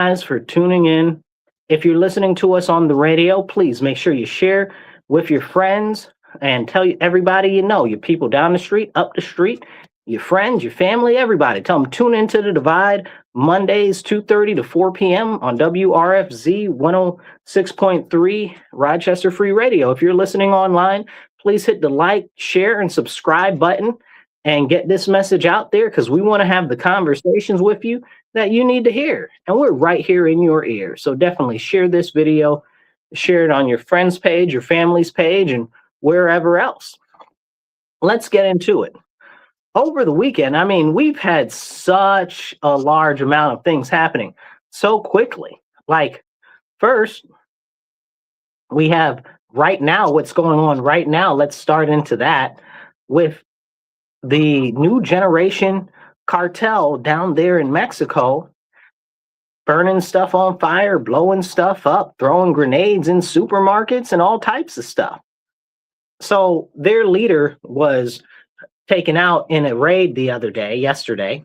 guys for tuning in. If you're listening to us on the radio, please make sure you share with your friends and tell everybody you know, your people down the street, up the street, your friends, your family, everybody. Tell them tune into The Divide Mondays 2:30 to 4 p.m. on WRFZ 106.3 Rochester Free Radio. If you're listening online, please hit the like, share, and subscribe button and get this message out there because we want to have the conversations with you that you need to hear. And we're right here in your ear. So definitely share this video, share it on your friend's page, your family's page, and wherever else. Let's get into it. Over the weekend, I mean, we've had such a large amount of things happening so quickly. Like, first, we have right now what's going on right now. Let's start into that with the new generation cartel down there in Mexico, burning stuff on fire, blowing stuff up, throwing grenades in supermarkets and all types of stuff. So their leader was taken out in a raid yesterday,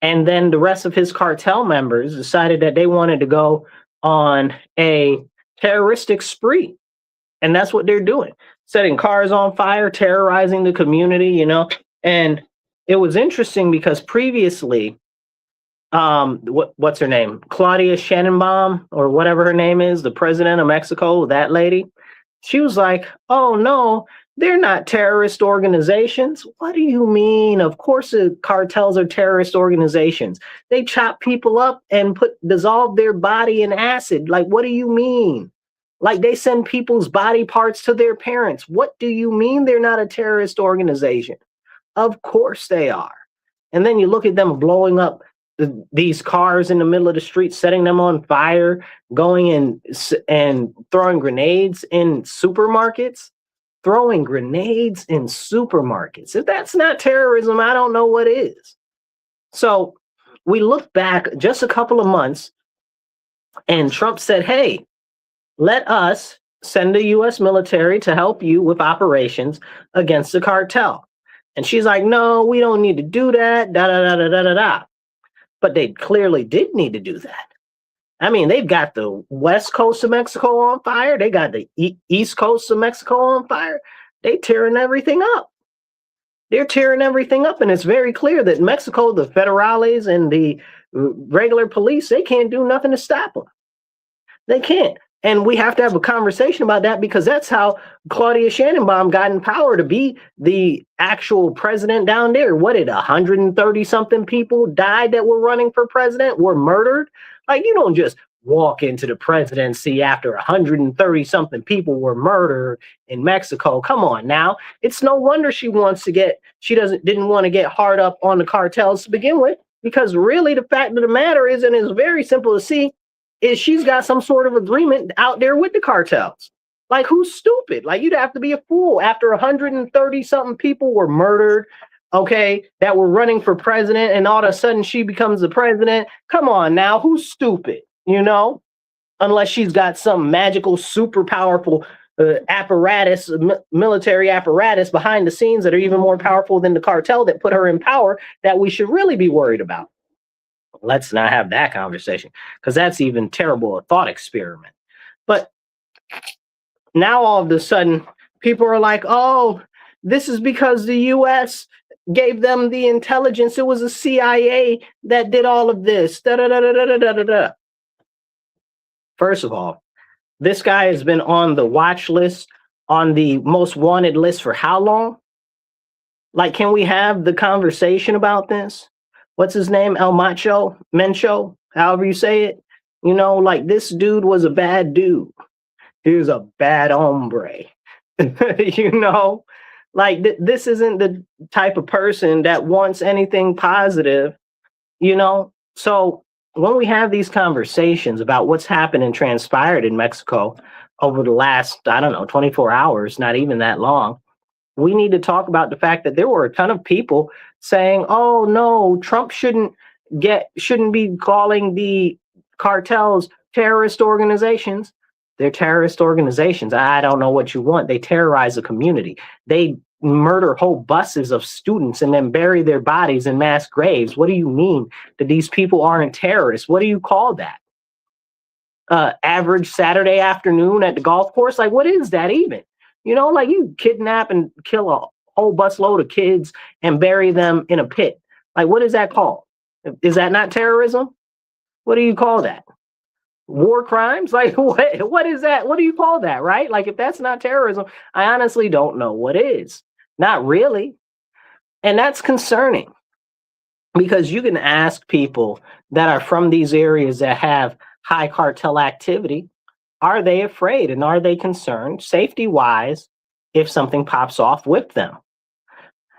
and then the rest of his cartel members decided that they wanted to go on a terroristic spree. And that's what they're doing, setting cars on fire, terrorizing the community, And it was interesting because previously, what's her name? Claudia Sheinbaum, or whatever her name is, the president of Mexico, that lady, she was like, oh, no, they're not terrorist organizations. What do you mean? Of course, the cartels are terrorist organizations. They chop people up and dissolve their body in acid. Like, what do you mean? Like, they send people's body parts to their parents. What do you mean they're not a terrorist organization? Of course they are. And then you look at them blowing up these cars in the middle of the street, setting them on fire, going in and throwing grenades in supermarkets. Throwing grenades in supermarkets. If that's not terrorism, I don't know what is. So we look back just a couple of months, and Trump said, hey, let us send the U.S. military to help you with operations against the cartel. And she's like, no, we don't need to do that, da-da-da-da-da-da-da. But they clearly did need to do that. I mean, they've got the west coast of Mexico on fire. They got the east coast of Mexico on fire. They're tearing everything up. They're tearing everything up. And it's very clear that Mexico, the federales and the regular police, they can't do nothing to stop them. They can't. And we have to have a conversation about that because that's how Claudia Sheinbaum got in power to be the actual president down there. What did 130-something people died that were running for president, were murdered? Like, you don't just walk into the presidency after 130-something people were murdered in Mexico. Come on now. It's no wonder she didn't want to get hard up on the cartels to begin with, because really the fact of the matter is, and it's very simple to see, is she's got some sort of agreement out there with the cartels. Like, who's stupid? Like, you'd have to be a fool after 130-something people were murdered, okay, that were running for president, and all of a sudden she becomes the president. Come on now, who's stupid, Unless she's got some magical, super powerful apparatus, military apparatus behind the scenes that are even more powerful than the cartel that put her in power, that we should really be worried about. Let's not have that conversation, because that's even terrible, a thought experiment. But now all of a sudden, people are like, oh, this is because the U.S. gave them the intelligence. It was the CIA that did all of this. Da, da, da, da, da, da, da, da. First of all, this guy has been on the watch list, on the most wanted list for how long? Like, can we have the conversation about this? What's his name? Mencho, however you say it. Like, this dude was a bad dude. He was a bad hombre. Like, this isn't the type of person that wants anything positive, So when we have these conversations about what's happened and transpired in Mexico over the last, 24 hours, not even that long, we need to talk about the fact that there were a ton of people saying, oh, no, Trump shouldn't be calling the cartels terrorist organizations. They're terrorist organizations. I don't know what you want. They terrorize the community. They murder whole buses of students and then bury their bodies in mass graves. What do you mean that these people aren't terrorists? What do you call that? average Saturday afternoon at the golf course. Like, what is that even? Like you kidnap and kill a whole busload of kids and bury them in a pit. Like, what is that called? Is that not terrorism? What do you call that? War crimes? Like, what is that? What do you call that, right? Like, if that's not terrorism, I honestly don't know what is. Not really. And that's concerning, because you can ask people that are from these areas that have high cartel activity, are they afraid and are they concerned, safety wise, if something pops off with them?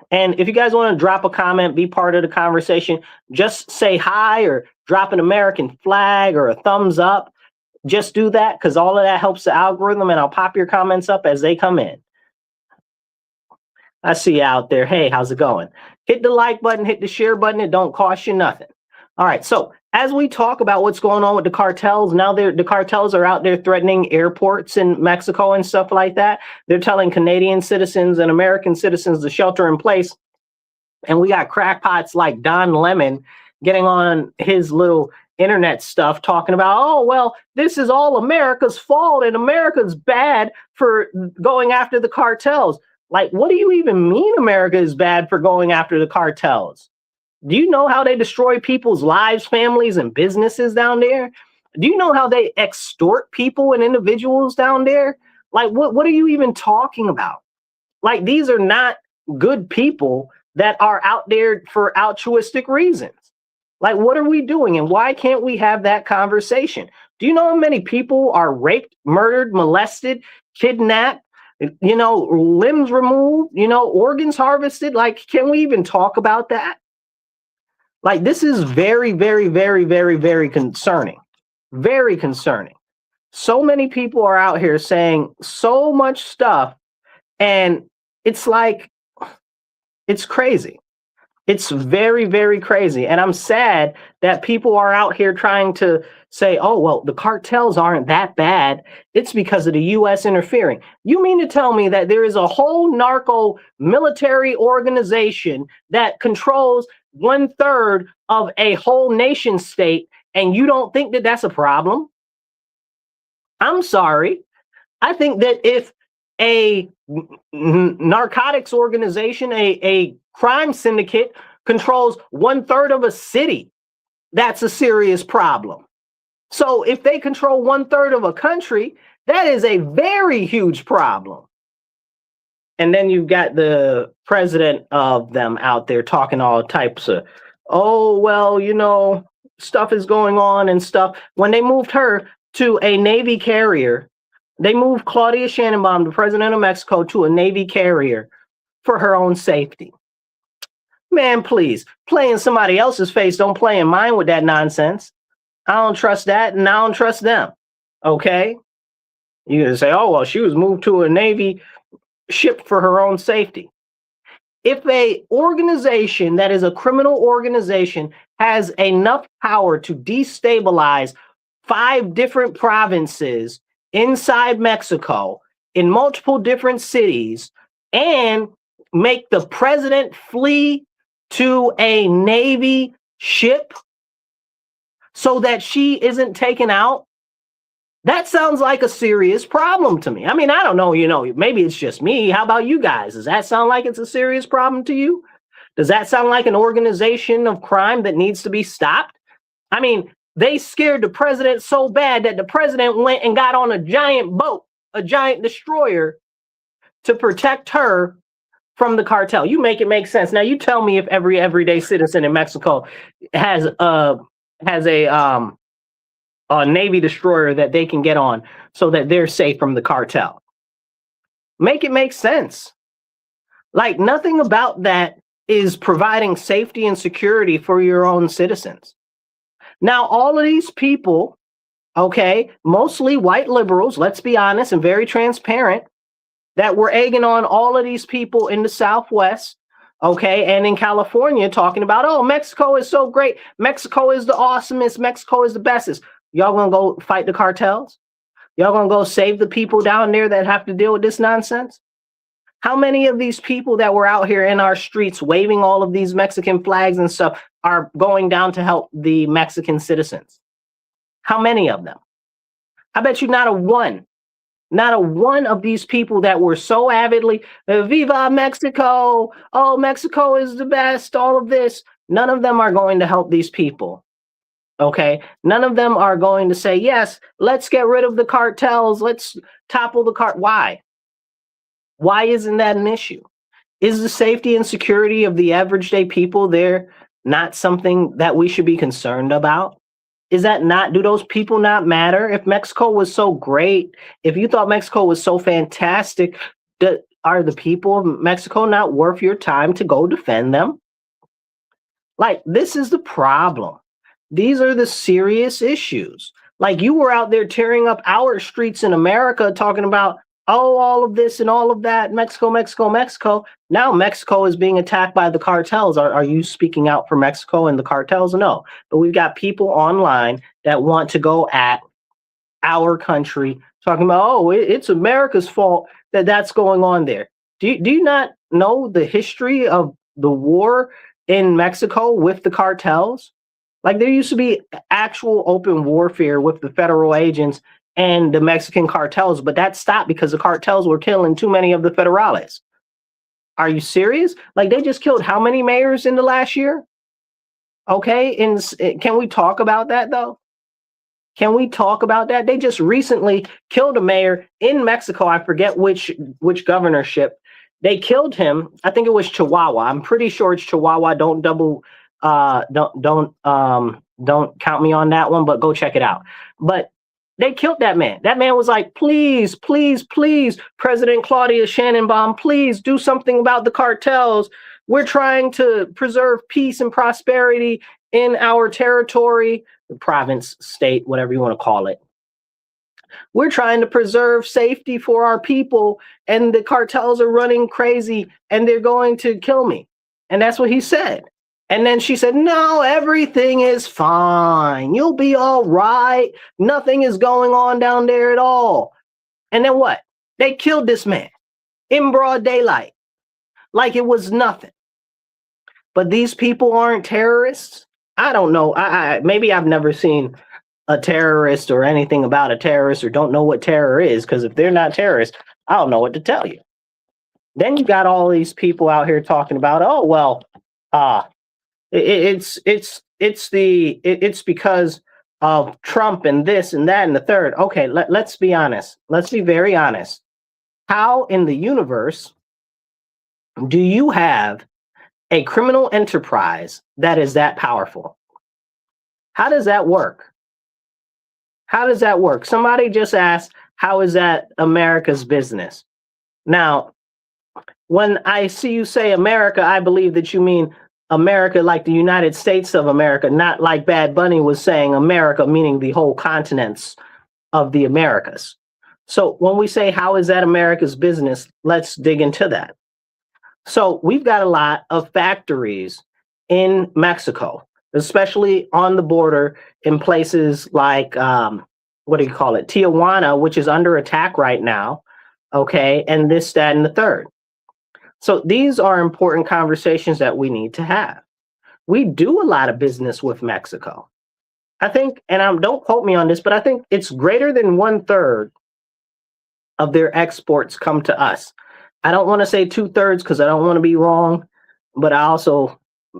And if you guys want to drop a comment, be part of the conversation, just say hi or drop an American flag or a thumbs up. Just do that, because all of that helps the algorithm, and I'll pop your comments up as they come in. I see you out there. Hey, how's it going? Hit the like button, hit the share button. It don't cost you nothing. All right. So as we talk about what's going on with the cartels, now the cartels are out there threatening airports in Mexico and stuff like that. They're telling Canadian citizens and American citizens to shelter in place. And we got crackpots like Don Lemon getting on his little internet stuff talking about, oh, well, this is all America's fault and America's bad for going after the cartels. Like, what do you even mean America is bad for going after the cartels? Do you know how they destroy people's lives, families, and businesses down there? Do you know how they extort people and individuals down there? Like, what are you even talking about? Like, these are not good people that are out there for altruistic reasons. Like, what are we doing? And why can't we have that conversation? Do you know how many people are raped, murdered, molested, kidnapped, limbs removed, organs harvested? Like, can we even talk about that? Like, this is very, very, very, very, very concerning. Very concerning. So many people are out here saying so much stuff, and it's like, it's crazy. It's very, very crazy. And I'm sad that people are out here trying to say, oh, well, the cartels aren't that bad. It's because of the U.S. interfering. You mean to tell me that there is a whole narco military organization that controls 1/3 of a whole nation state, and you don't think that that's a problem? I'm sorry. I think that if a narcotics organization, a crime syndicate controls 1/3 of a city, that's a serious problem. So if they control 1/3 of a country, that is a very huge problem. And then you've got the president of them out there talking all types of, oh, well, stuff is going on and stuff. When they moved her to a Navy carrier, they moved Claudia Sheinbaum, the president of Mexico, to a Navy carrier for her own safety. Man, please, play in somebody else's face. Don't play in mine with that nonsense. I don't trust that, and I don't trust them. Okay? You're going to say, oh, well, she was moved to a Navy ship for her own safety. If a organization that is a criminal organization has enough power to destabilize 5 different provinces inside Mexico in multiple different cities and make the president flee to a Navy ship so that she isn't taken out, that sounds like a serious problem to me. I mean, I don't know, maybe it's just me. How about you guys? Does that sound like it's a serious problem to you? Does that sound like an organization of crime that needs to be stopped? I mean, they scared the president so bad that the president went and got on a giant boat, a giant destroyer, to protect her from the cartel. You make it make sense. Now you tell me if every everyday citizen in Mexico has a Navy destroyer that they can get on so that they're safe from the cartel. Make it make sense. Like, nothing about that is providing safety and security for your own citizens. Now, all of these people, okay, mostly white liberals, let's be honest and very transparent, that were egging on all of these people in the Southwest, okay, and in California talking about, oh, Mexico is so great. Mexico is the awesomest. Mexico is the bestest. Y'all gonna go fight the cartels? Y'all gonna go save the people down there that have to deal with this nonsense? How many of these people that were out here in our streets waving all of these Mexican flags and stuff are going down to help the Mexican citizens? How many of them? I bet you not a one of these people that were so avidly, Viva Mexico, oh, Mexico is the best, all of this. None of them are going to help these people. Okay. None of them are going to say, yes, let's get rid of the cartels. Let's topple the cart. Why? Why isn't that an issue? Is the safety and security of the average day people there not something that we should be concerned about? Is that not, do those people not matter? If Mexico was so great, if you thought Mexico was so fantastic, are the people of Mexico not worth your time to go defend them? Like, this is the problem. These are the serious issues. Like, you were out there tearing up our streets in America talking about, oh, all of this and all of that, Mexico, Mexico, Mexico. Now Mexico is being attacked by the cartels. Are you speaking out for Mexico and the cartels? No. But we've got people online that want to go at our country talking about, oh, it's America's fault that that's going on there. Do you not know the history of the war in Mexico with the cartels? Like, there used to be actual open warfare with the federal agents and the Mexican cartels, but that stopped because the cartels were killing too many of the federales. Are you serious? Like, they just killed how many mayors in the last year? Okay, and can we talk about that though? Can we talk about that? They just recently killed a mayor in Mexico. I forget which governorship. They killed him. I think it was Chihuahua. I'm pretty sure it's Chihuahua. Don't count me on that one, but go check it out. But they killed that man. That man was like, please, please, please, President Claudia Sheinbaum, please do something about the cartels. We're trying to preserve peace and prosperity in our territory, the province, state, whatever you want to call it. We're trying to preserve safety for our people, and the cartels are running crazy and they're going to kill me. And that's what he said. And then she said, no, everything is fine. You'll be all right. Nothing is going on down there at all. And then what? They killed this man in broad daylight, like it was nothing. But these people aren't terrorists? I don't know. Maybe I've never seen a terrorist or anything about a terrorist, or don't know what terror is, because if they're not terrorists, I don't know what to tell you. Then you got all these people out here talking about, oh, well, it's because of Trump and this and that and the third. Okay, let's be honest. Let's be very honest. How in the universe do you have a criminal enterprise that is that powerful? How does that work? How does that work? Somebody just asked, how is that America's business? Now, when I see you say America, I believe that you mean America like the United States of America, not like Bad Bunny was saying America, meaning the whole continents of the Americas. So when we say, how is that America's business? Let's dig into that. So we've got a lot of factories in Mexico, especially on the border in places like, what do you call it? Tijuana, which is under attack right now. Okay. And this, that, and the third. So these are important conversations that we need to have. We do a lot of business with Mexico. I think, and don't quote me on this, but I think it's greater than 1/3 of their exports come to us. I don't want to say 2/3 because I don't want to be wrong, but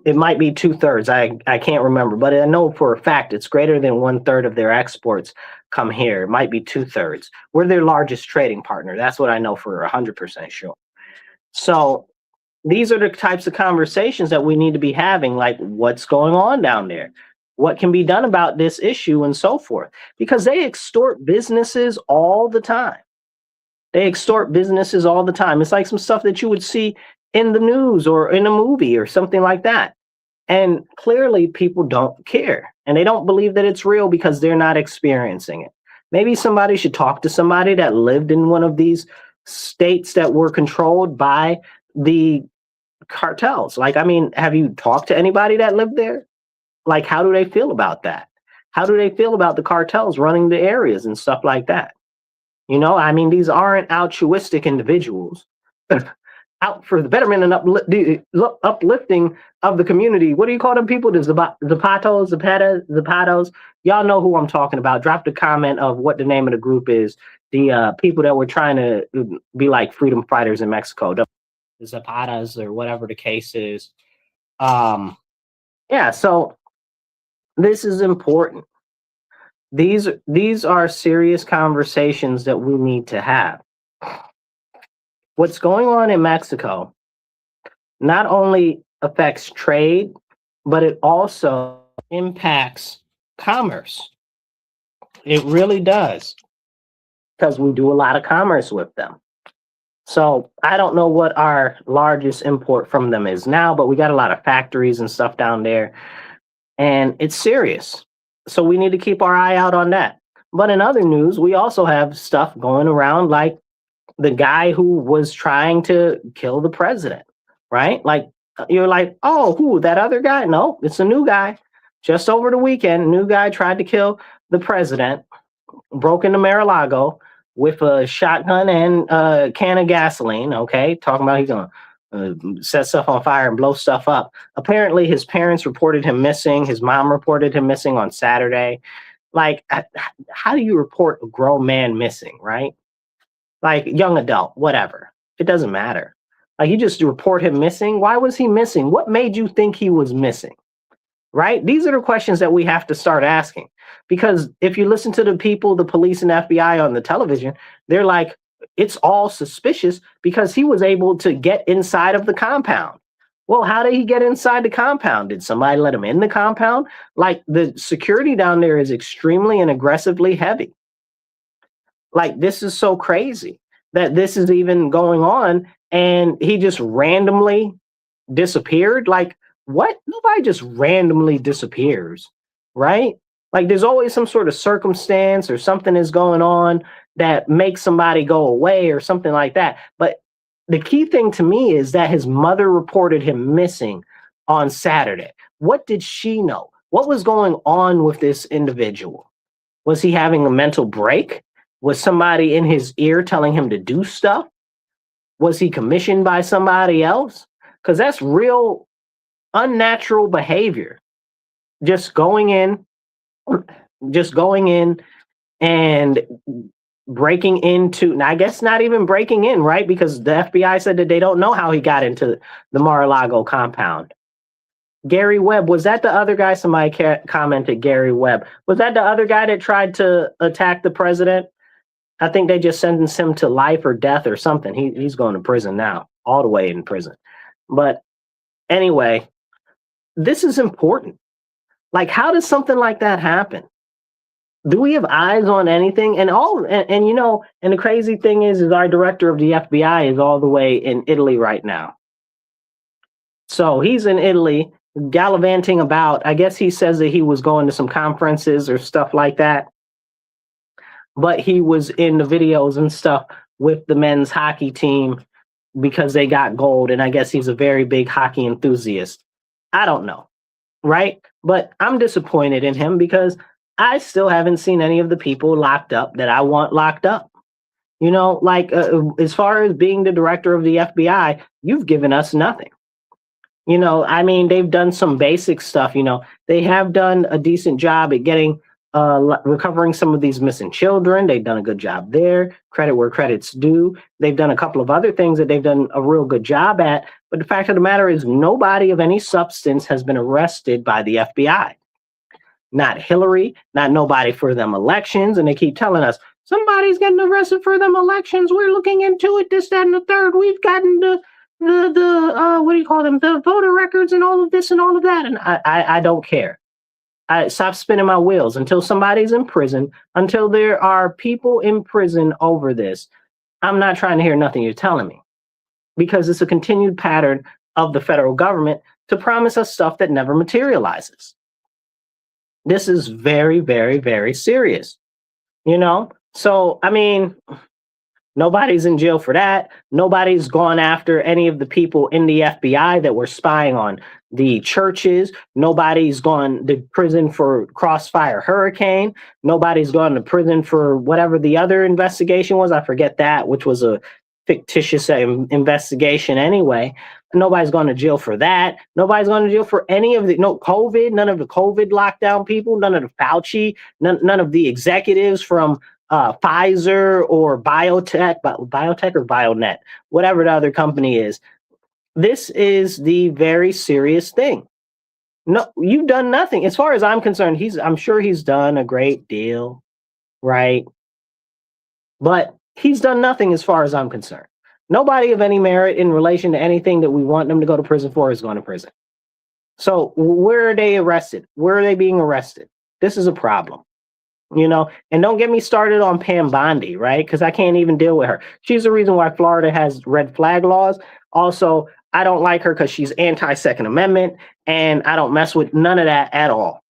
it might be 2/3. I can't remember, but I know for a fact it's greater than 1/3 of their exports come here. It might be 2/3. We're their largest trading partner. That's what I know for 100% sure. So these are the types of conversations that we need to be having, like what's going on down there? What can be done about this issue and so forth? Because they extort businesses all the time. They extort businesses all the time. It's like some stuff that you would see in the news or in a movie or something like that. And clearly people don't care and they don't believe that it's real because they're not experiencing it. Maybe somebody should talk to somebody that lived in one of these states that were controlled by the cartels. Like, I mean, have you talked to anybody that lived there? Like, how do they feel about that? How do they feel about the cartels running the areas and stuff like that? You know, I mean, these aren't altruistic individuals. out for the betterment and uplifting of the community. What do you call them people? The Zapatos. Y'all know who I'm talking about. Drop the comment of what the name of the group is. The people that were trying to be like freedom fighters in Mexico, the Zapatas or whatever the case is. Yeah, so this is important. These are serious conversations that we need to have. What's going on in Mexico not only affects trade, but it also impacts commerce. It really does, because we do a lot of commerce with them. So I don't know what our largest import from them is now, but we got a lot of factories and stuff down there, and it's serious. So we need to keep our eye out on that. But in other news, we also have stuff going around like the guy who was trying to kill the president, right? Like, you're like, oh, who, that other guy? No, it's a new guy. Just over the weekend, a new guy tried to kill the president, broke into Mar-a-Lago with a shotgun and a can of gasoline, okay? Talking about he's going to set stuff on fire and blow stuff up. Apparently, his parents reported him missing. His mom reported him missing on Saturday. Like, how do you report a grown man missing, right? Like, young adult, whatever. It doesn't matter. Like, you just report him missing. Why was he missing? What made you think he was missing? Right? These are the questions that we have to start asking. Because if you listen to the people, the police and FBI on the television, they're like, it's all suspicious because he was able to get inside of the compound. Well, how did he get inside the compound? Did somebody let him in the compound? Like, the security down there is extremely and aggressively heavy. Like, this is so crazy that this is even going on, and he just randomly disappeared. Like, what? Nobody just randomly disappears, right? Like, there's always some sort of circumstance or something is going on that makes somebody go away or something like that. But the key thing to me is that his mother reported him missing on Saturday. What did she know? What was going on with this individual? Was he having a mental break? Was somebody in his ear telling him to do stuff? Was he commissioned by somebody else? Because that's real unnatural behavior. Just going in and breaking into, and I guess not even breaking in, right? Because the FBI said that they don't know how he got into the Mar-a-Lago compound. Gary Webb, was that the other guy? Somebody commented Gary Webb. Was that the other guy that tried to attack the president? I think they just sentenced him to life or death or something. He's going to prison now, all the way in prison. But anyway, this is important. Like, how does something like that happen? Do we have eyes on anything? And you know, and the crazy thing is our director of the FBI is all the way in Italy right now. So he's in Italy gallivanting about. I guess he says that he was going to some conferences or stuff like that. But he was in the videos and stuff with the men's hockey team because they got gold. And I guess he's a very big hockey enthusiast. I don't know, right? But I'm disappointed in him because I still haven't seen any of the people locked up that I want locked up. You know, like as far as being the director of the FBI, you've given us nothing. You know, I mean, they've done some basic stuff. You know, they have done a decent job at getting recovering some of these missing children. They've done a good job there. Credit where credit's due. They've done a couple of other things that they've done a real good job at. But the fact of the matter is nobody of any substance has been arrested by the FBI. Not Hillary, not nobody for them elections. And they keep telling us, somebody's getting arrested for them elections. We're looking into it, this, that, and the third. We've gotten the what do you call them? The voter records and all of this and all of that. And I don't care. I stop spinning my wheels until somebody's in prison, until there are people in prison over this. I'm not trying to hear nothing you're telling me, because it's a continued pattern of the federal government to promise us stuff that never materializes. This is very, very, very serious, you know? So, I mean, nobody's in jail for that. Nobody's gone after any of the people in the FBI that were spying on the churches. Nobody's gone to prison for Crossfire Hurricane. Nobody's gone to prison for whatever the other investigation was. I forget that, which was a fictitious investigation anyway. Nobody's going to jail for that. Nobody's going to jail for any of the COVID, none of the COVID lockdown people, none of the Fauci, none of the executives from Pfizer or biotech or Bionet, whatever the other company is. This is the very serious thing. No, you've done nothing. As far as I'm concerned, I'm sure he's done a great deal, right? But he's done nothing as far as I'm concerned. Nobody of any merit in relation to anything that we want them to go to prison for is going to prison. So where are they arrested? Where are they being arrested? This is a problem. And don't get me started on Pam Bondi, right? Because I can't even deal with her. She's the reason why Florida has red flag laws. Also, I don't like her because she's anti-Second Amendment, and I don't mess with none of that at all.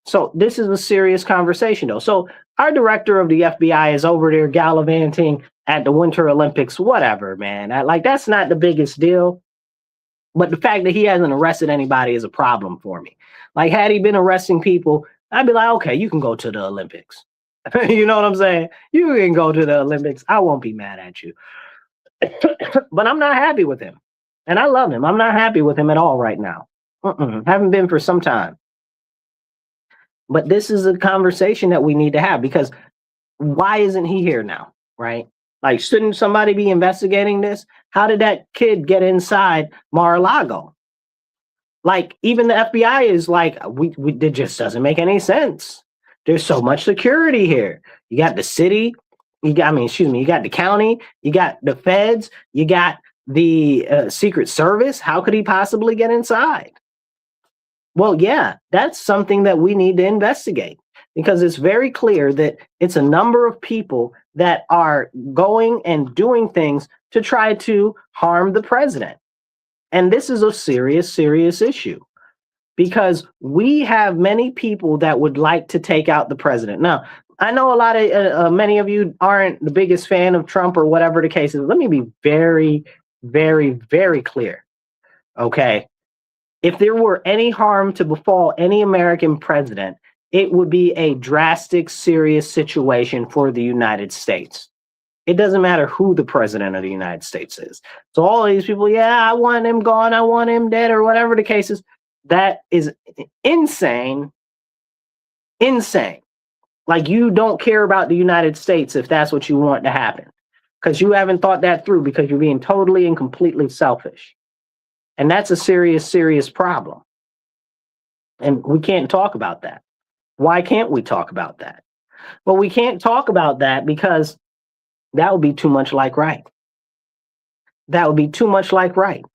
So this is a serious conversation, though. So our director of the FBI is over there gallivanting at the Winter Olympics, whatever, man. That's not the biggest deal. But the fact that he hasn't arrested anybody is a problem for me. Had he been arresting people, I'd be like, okay, you can go to the Olympics. You know what I'm saying? You can go to the Olympics. I won't be mad at you. But I'm not happy with him. And I love him. I'm not happy with him at all right now. Haven't been for some time. But this is a conversation that we need to have, because why isn't he here now, right? Shouldn't somebody be investigating this? How did that kid get inside Mar-a-Lago? Even the FBI is it just doesn't make any sense. There's so much security here. You got the city, you got the county, you got the feds, you got the Secret Service. How could he possibly get inside? Well, yeah, that's something that we need to investigate, because it's very clear that it's a number of people that are going and doing things to try to harm the president. And this is a serious, serious issue, because we have many people that would like to take out the president. Now, I know many of you aren't the biggest fan of Trump or whatever the case is. Let me be very, very, very clear. Okay. If there were any harm to befall any American president, it would be a drastic, serious situation for the United States. It doesn't matter who the president of the United States is. So all these people, I want him gone, I want him dead, or whatever the case is, that is insane. Insane. You don't care about the United States if that's what you want to happen, because you haven't thought that through, because you're being totally and completely selfish. And that's a serious, serious problem. And we can't talk about that. Why can't we talk about that? Well, we can't talk about that because that would be too much like right. That would be too much like right.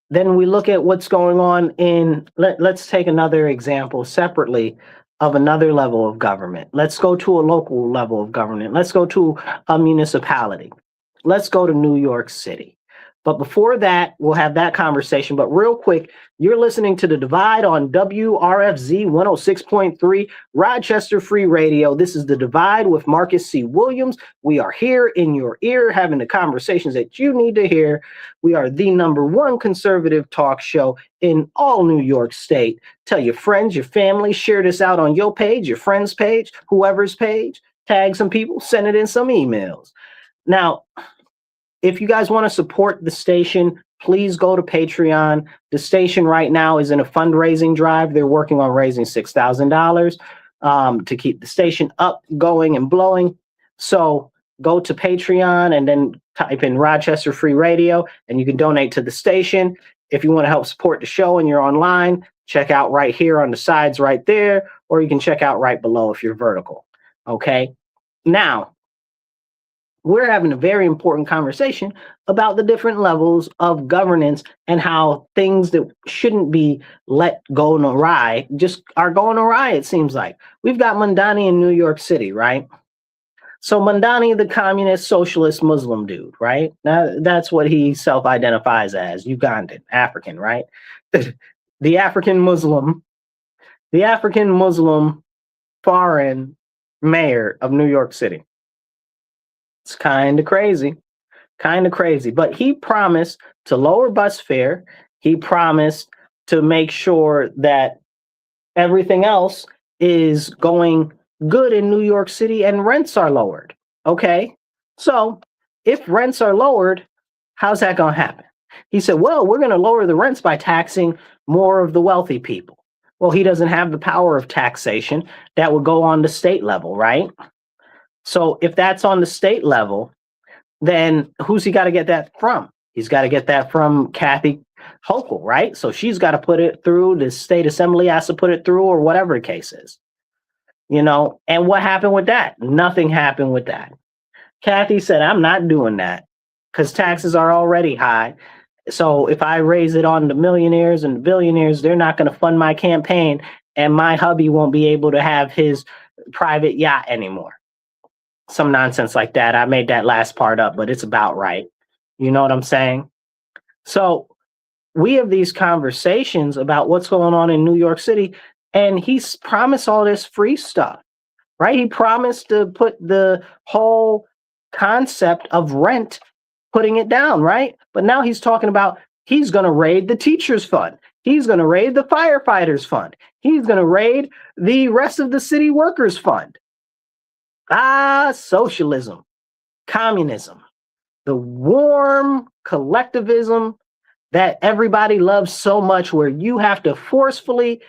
Then we look at what's going on let's take another example separately of another level of government. Let's go to a local level of government. Let's go to a municipality. Let's go to New York City. But before that, we'll have that conversation. But real quick, you're listening to The Divide on WRFZ 106.3, Rochester Free Radio. This is The Divide with Marcus C. Williams. We are here in your ear having the conversations that you need to hear. We are the #1 conservative talk show in all New York State. Tell your friends, your family, share this out on your page, your friend's page, whoever's page. Tag some people, send it in some emails. Now, if you guys want to support the station, please go to Patreon. The station right now is in a fundraising drive. They're working on raising $6,000 to keep the station up, going, and blowing. So go to Patreon and then type in Rochester Free Radio, and you can donate to the station. If you want to help support the show and you're online, check out right here on the sides right there, or you can check out right below if you're vertical. Okay? Now, we're having a very important conversation about the different levels of governance and how things that shouldn't be let go awry just are going awry, it seems like. We've got Mandani in New York City, right? So Mandani, the communist, socialist, Muslim dude, right? Now, that's what he self-identifies as, Ugandan, African, right? The African Muslim foreign mayor of New York City. It's kind of crazy. But he promised to lower bus fare. He promised to make sure that everything else is going good in New York City and rents are lowered. Okay. So if rents are lowered, how's that going to happen? He said, well, we're going to lower the rents by taxing more of the wealthy people. Well, he doesn't have the power of taxation. That would go on the state level, right? So if that's on the state level, then who's he got to get that from? He's got to get that from Kathy Hochul, right? So she's got to put it through, the state assembly has to put it through, or whatever the case is. And what happened with that? Nothing happened with that. Kathy said, I'm not doing that because taxes are already high. So if I raise it on the millionaires and the billionaires, they're not going to fund my campaign, and my hubby won't be able to have his private yacht anymore. Some nonsense like that. I made that last part up, but it's about right. You know what I'm saying? So we have these conversations about what's going on in New York City, and he's promised all this free stuff, right? He promised to put the whole concept of rent, putting it down, right? But now he's talking about he's going to raid the teachers fund. He's going to raid the firefighters fund. He's going to raid the rest of the city workers fund. Socialism, communism, the warm collectivism that everybody loves so much, where you have to forcefully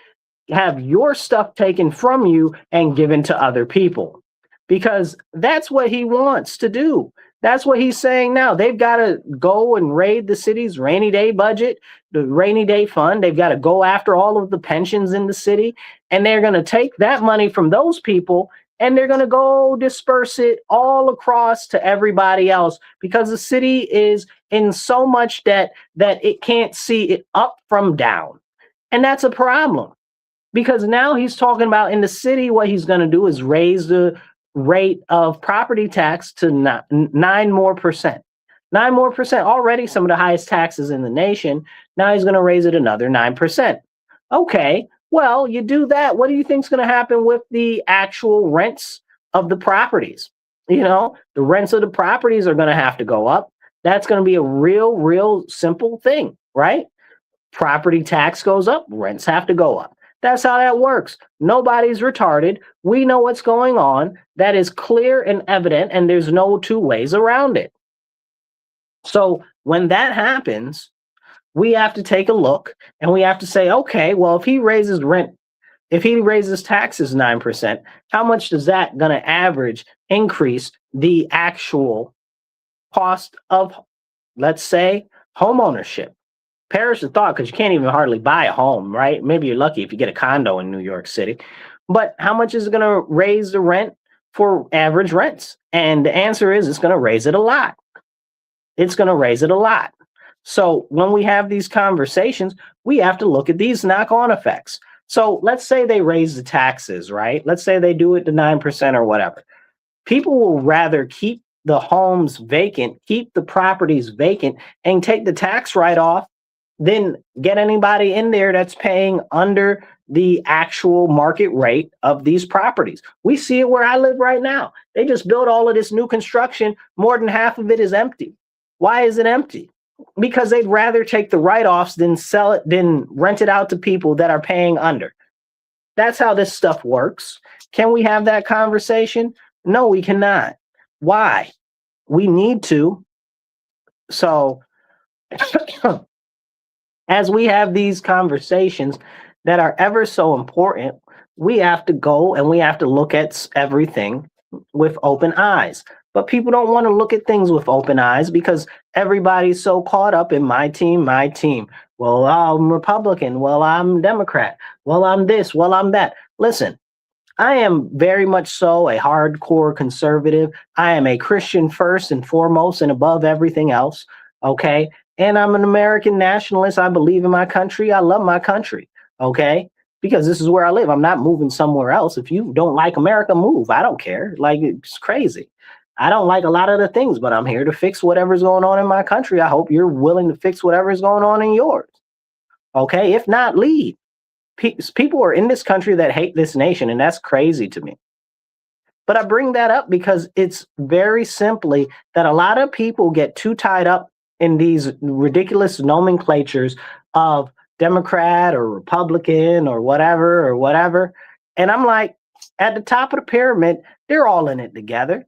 have your stuff taken from you and given to other people, because that's what he wants to do. That's what he's saying now. They've got to go and raid the city's rainy day budget, the rainy day fund. They've got to go after all of the pensions in the city, and they're going to take that money from those people and they're going to go disperse it all across to everybody else, because the city is in so much debt that it can't see it up from down. And that's a problem, because now he's talking about in the city, what he's going to do is raise the rate of property tax to 9 more percent. 9 more percent, already some of the highest taxes in the nation. Now he's going to raise it another 9%. Okay, well, you do that. What do you think is going to happen with the actual rents of the properties? The rents of the properties are going to have to go up. That's going to be a real simple thing, right? Property tax goes up, rents have to go up. That's how that works. Nobody's retarded. We know what's going on. That is clear and evident, and there's no two ways around it. So when that happens, we have to take a look and we have to say, okay, well, if he raises taxes 9%, how much does that going to average increase the actual cost of, let's say, home ownership? Perish the thought, because you can't even hardly buy a home, right? Maybe you're lucky if you get a condo in New York City. But how much is it going to raise the rent for average rents? And the answer is it's going to raise it a lot. It's going to raise it a lot. So when we have these conversations, we have to look at these knock-on effects. So let's say they raise the taxes, right? Let's say they do it to 9% or whatever. People will rather keep the homes vacant, keep the properties vacant, and take the tax write-off than get anybody in there that's paying under the actual market rate of these properties. We see it where I live right now. They just built all of this new construction. More than half of it is empty. Why is it empty? Because they'd rather take the write-offs than sell it, than rent it out to people that are paying under. That's how this stuff works. Can we have that conversation? No, we cannot. Why? We need to. So as we have these conversations that are ever so important, we have to go and we have to look at everything with open eyes. But people don't want to look at things with open eyes because everybody's so caught up in my team, my team. Well, I'm Republican. Well, I'm Democrat. Well, I'm this. Well, I'm that. Listen, I am very much so a hardcore conservative. I am a Christian first and foremost and above everything else. Okay. And I'm an American nationalist. I believe in my country. I love my country. Okay. Because this is where I live. I'm not moving somewhere else. If you don't like America, move. I don't care. Like, it's crazy. I don't like a lot of the things, but I'm here to fix whatever's going on in my country. I hope you're willing to fix whatever's going on in yours. Okay. If not, leave. People are in this country that hate this nation, and that's crazy to me. But I bring that up because it's very simply that a lot of people get too tied up in these ridiculous nomenclatures of Democrat or Republican or whatever. And I'm like, at the top of the pyramid, they're all in it together.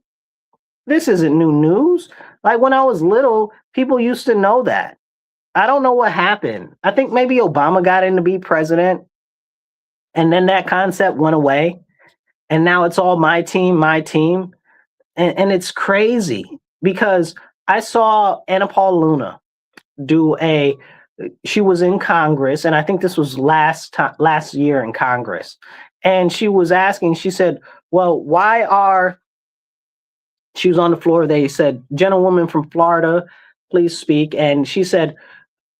This isn't new news. Like when I was little, people used to know that. I don't know what happened. I think maybe Obama got in to be president, and then that concept went away. And now it's all my team, my team. And it's crazy because I saw Anna Paul Luna do she was in Congress, and I think this was last year in Congress. And she was asking, she said, well, she was on the floor. They said, gentlewoman from Florida, please speak. And she said,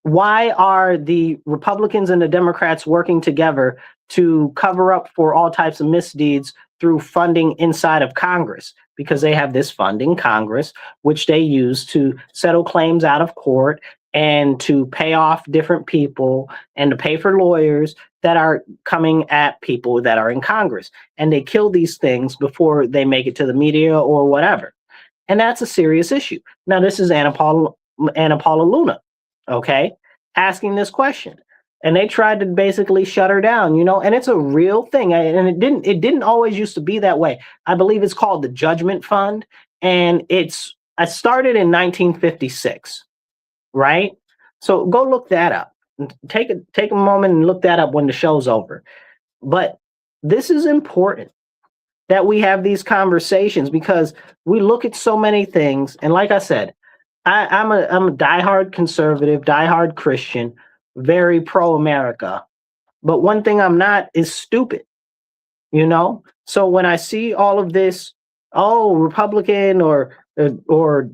why are the Republicans and the Democrats working together to cover up for all types of misdeeds through funding inside of Congress? Because they have this funding, Congress, which they use to settle claims out of court and to pay off different people and to pay for lawyers that are coming at people that are in Congress. And they kill these things before they make it to the media or whatever. And that's a serious issue. Now, this is Anna Paula Luna, okay, asking this question. And they tried to basically shut her down, and it's a real thing. And it didn't always used to be that way. I believe it's called the Judgment Fund. And I started in 1956, right? So go look that up. Take a moment and look that up when the show's over. But this is important that we have these conversations because we look at so many things. And like I said, I'm a diehard conservative, diehard Christian, very pro-America. But one thing I'm not is stupid, So when I see all of this, Republican or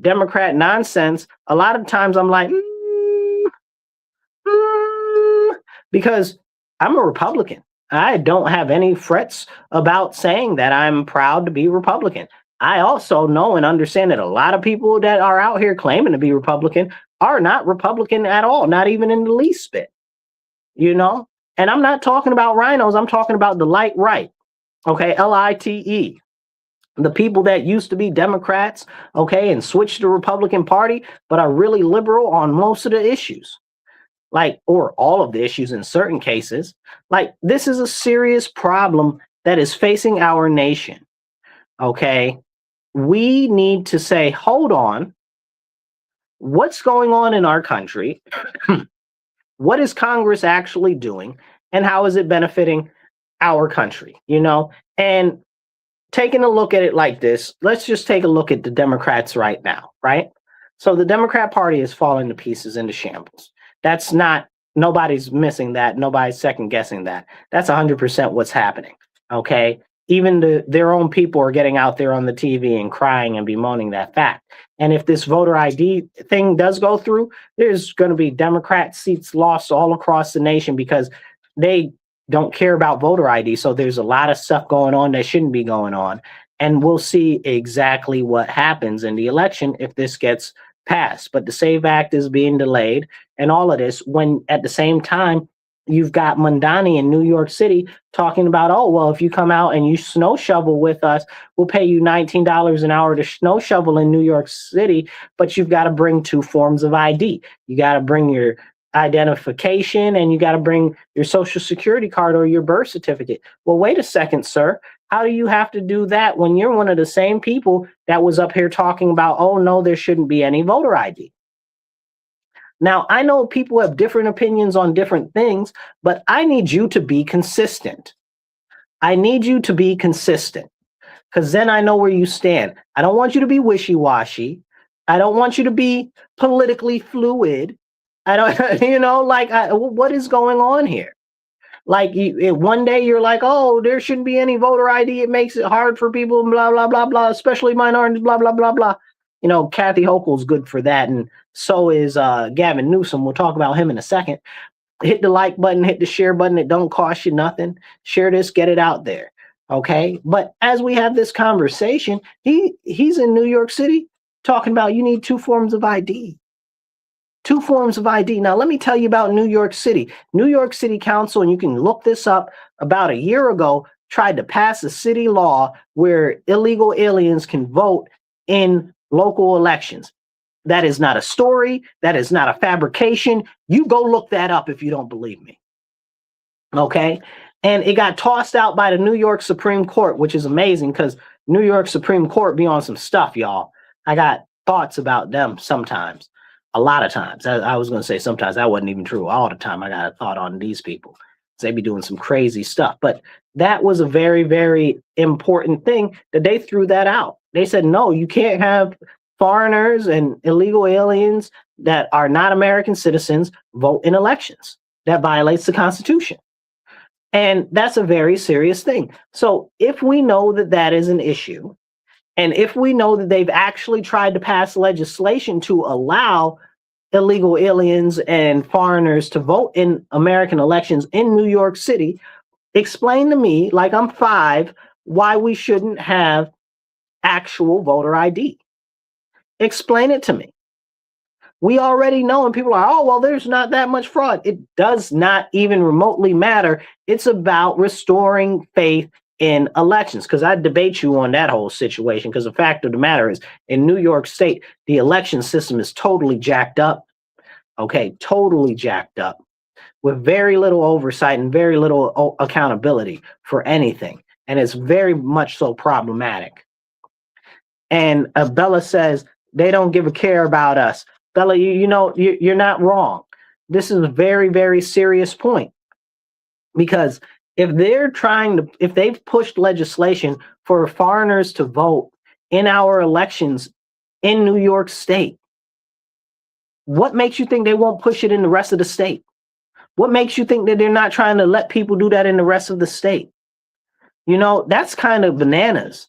Democrat nonsense, a lot of times I'm like, because I'm a Republican. I don't have any frets about saying that I'm proud to be Republican. I also know and understand that a lot of people that are out here claiming to be Republican are not Republican at all, not even in the least bit, And I'm not talking about rhinos. I'm talking about the light right, okay, LITE. The people that used to be Democrats, okay, and switched to the Republican Party, but are really liberal on most of the issues. Or all of the issues in certain cases. This is a serious problem that is facing our nation. Okay. We need to say, hold on, what's going on in our country? What is Congress actually doing? And how is it benefiting our country? And taking a look at it like this, let's just take a look at the Democrats right now, right? So the Democrat Party is falling to pieces, into shambles. That's not, nobody's missing that. Nobody's second guessing that. That's 100% what's happening. Okay. Even their own people are getting out there on the TV and crying and bemoaning that fact. And if this voter ID thing does go through, there's going to be Democrat seats lost all across the nation because they don't care about voter ID. So there's a lot of stuff going on that shouldn't be going on. And we'll see exactly what happens in the election if this gets passed. But the SAVE Act is being delayed and all of this, when at the same time, you've got Mondani in New York City talking about, if you come out and you snow shovel with us, we'll pay you $19 an hour to snow shovel in New York City, but you've got to bring 2 forms of ID. You got to bring your identification and you got to bring your social security card or your birth certificate. Well, wait a second, sir. How do you have to do that when you're one of the same people that was up here talking about, no, there shouldn't be any voter ID? Now, I know people have different opinions on different things, but I need you to be consistent. I need you to be consistent because then I know where you stand. I don't want you to be wishy-washy. I don't want you to be politically fluid. I don't, what is going on here? One day you're like, there shouldn't be any voter ID. It makes it hard for people, blah, blah, blah, blah, especially minorities, blah, blah, blah, blah. Kathy Hochul's good for that. And so is Gavin Newsom. We'll talk about him in a second. Hit the like button, hit the share button. It don't cost you nothing. Share this, get it out there. Okay. But as we have this conversation, he's in New York City talking about you need 2 forms of ID. 2 forms of ID. Now, let me tell you about New York City. New York City Council, and you can look this up, about a year ago, tried to pass a city law where illegal aliens can vote in local elections. That is not a story. That is not a fabrication. You go look that up if you don't believe me. Okay. And it got tossed out by the New York Supreme Court, which is amazing because New York Supreme Court be on some stuff, y'all. I got thoughts about them sometimes. A lot of times. I was going to say sometimes. That wasn't even true. All the time I got a thought on these people. They be doing some crazy stuff. But that was a very, very important thing that they threw that out. They said, no, you can't have foreigners and illegal aliens that are not American citizens vote in elections. That violates the Constitution. And that's a very serious thing. So if we know that that is an issue, and if we know that they've actually tried to pass legislation to allow illegal aliens and foreigners to vote in American elections in New York City, explain to me, like I'm 5, why we shouldn't have actual voter ID. Explain it to me. We already know, and people are, oh, well, there's not that much fraud. It does not even remotely matter. It's about restoring faith in elections, because I debate you on that whole situation, because the fact of the matter is, in New York State, the election system is totally jacked up. Okay, totally jacked up, with very little oversight and very little accountability for anything. And it's very much so problematic. And Bella says, they don't give a care about us. Bella, you know, you're not wrong. This is a very, very serious point. Because if they've pushed legislation for foreigners to vote in our elections in New York State, what makes you think they won't push it in the rest of the state? What makes you think that they're not trying to let people do that in the rest of the state? You know, that's kind of bananas.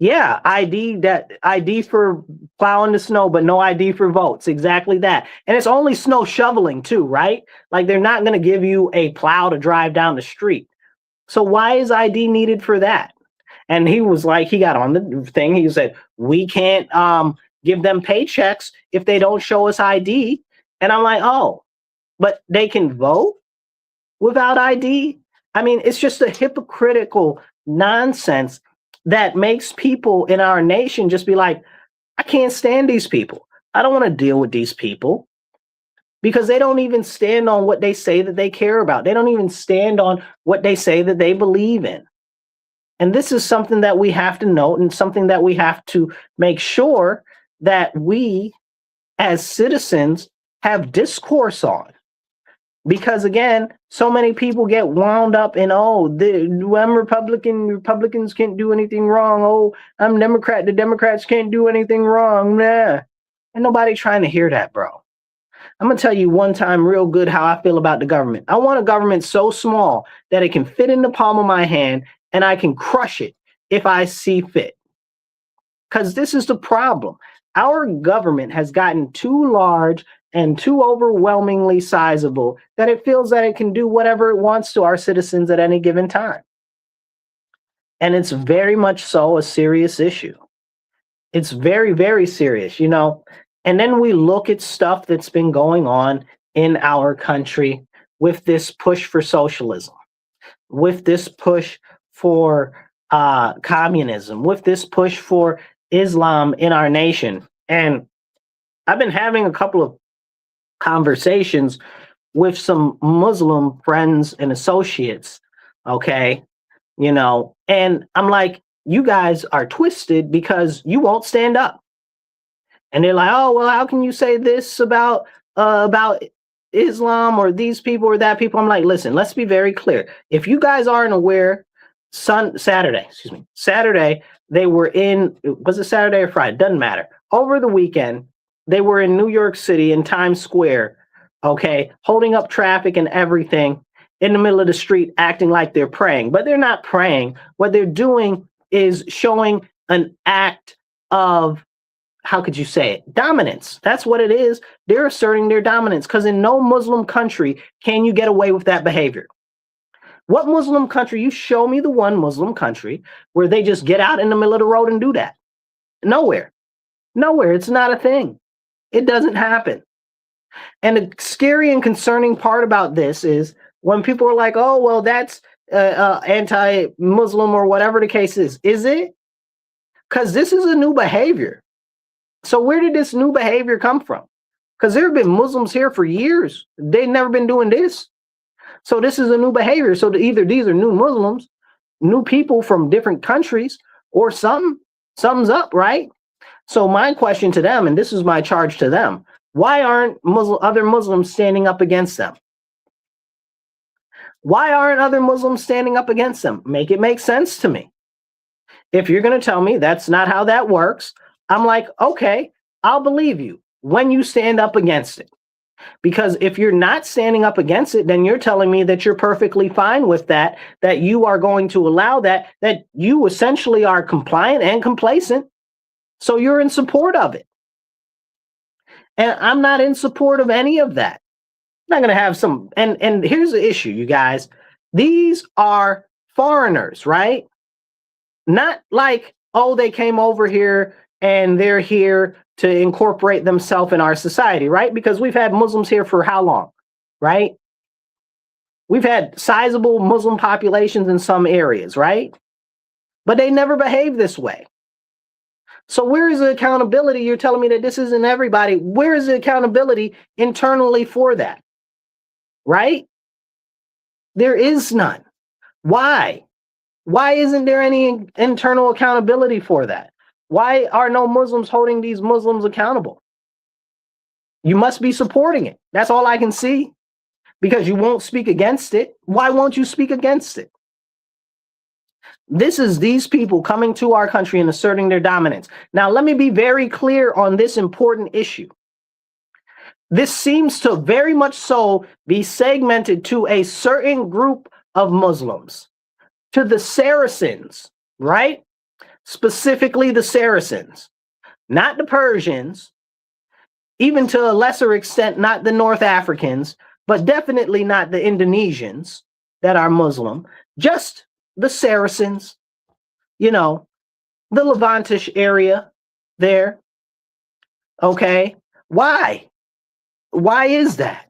Yeah, ID for plowing the snow, but no ID for votes. Exactly that. And it's only snow shoveling too, right? Like, they're not going to give you a plow to drive down the street. So why is ID needed for that? And he was like, he got on the thing. He said, we can't give them paychecks if they don't show us ID. And I'm like, oh, but they can vote without ID? I mean, it's just a hypocritical nonsense that makes people in our nation just be like, I can't stand these people. I don't want to deal with these people, because they don't even stand on what they say that they care about. They don't even stand on what they say that they believe in. And this is something that we have to note, and something that we have to make sure that we as citizens have discourse on. Because again, so many people get wound up in, oh, I'm Republican, Republicans can't do anything wrong. Oh, I'm Democrat, the Democrats can't do anything wrong. Nah. And nobody trying to hear that, bro. I'm going to tell you one time real good how I feel about the government. I want a government so small that it can fit in the palm of my hand and I can crush it if I see fit. Because this is the problem. Our government has gotten too large and too overwhelmingly sizable that it feels that it can do whatever it wants to our citizens at any given time. And it's very much so a serious issue. It's very, very serious, you know. And then we look at stuff that's been going on in our country with this push for socialism, with this push for communism, with this push for Islam in our nation. And I've been having a couple of conversations with some Muslim friends and associates, okay, you know, and I'm like, you guys are twisted because you won't stand up. And they're like, oh, well, how can you say this about Islam or these people or that people? I'm like, listen, let's be very clear. If you guys aren't aware, Saturday, they were in, was it Saturday or Friday? Doesn't matter. Over the weekend, they were in New York City in Times Square, okay, holding up traffic and everything in the middle of the street, acting like they're praying. But they're not praying. What they're doing is showing an act of, how could you say it? Dominance. That's what it is. They're asserting their dominance, because in no Muslim country can you get away with that behavior. What Muslim country? You show me the one Muslim country where they just get out in the middle of the road and do that. Nowhere. Nowhere. It's not a thing. It doesn't happen. And the scary and concerning part about this is when people are like, oh, well, that's anti-Muslim or whatever the case is. Is it? Because this is a new behavior. So where did this new behavior come from? Because there have been Muslims here for years. They've never been doing this. So this is a new behavior. So either these are new Muslims, new people from different countries, or something's up, right? So my question to them, and this is my charge to them, why aren't other Muslims standing up against them? Why aren't other Muslims standing up against them? Make it make sense to me. If you're going to tell me that's not how that works, I'm like, okay, I'll believe you when you stand up against it. Because if you're not standing up against it, then you're telling me that you're perfectly fine with that, that you are going to allow that you essentially are compliant and complacent. So you're in support of it. And I'm not in support of any of that. I'm not going to have some, and here's the issue, you guys. These are foreigners, right? Not like, oh, they came over here and they're here to incorporate themselves in our society, right? Because we've had Muslims here for how long, right? We've had sizable Muslim populations in some areas, right? But they never behave this way. So where is the accountability? You're telling me that this isn't everybody. Where is the accountability internally for that? Right? There is none. Why? Why isn't there any internal accountability for that? Why are no Muslims holding these Muslims accountable? You must be supporting it. That's all I can see. Because you won't speak against it. Why won't you speak against it? This is these people coming to our country and asserting their dominance. Now, let me be very clear on this important issue. This seems to very much so be segmented to a certain group of Muslims, to the Saracens, right? Specifically the Saracens, not the Persians, even to a lesser extent, not the North Africans, but definitely not the Indonesians that are Muslim, just the Saracens, you know, the Levantish area there. Okay. Why? Why is that?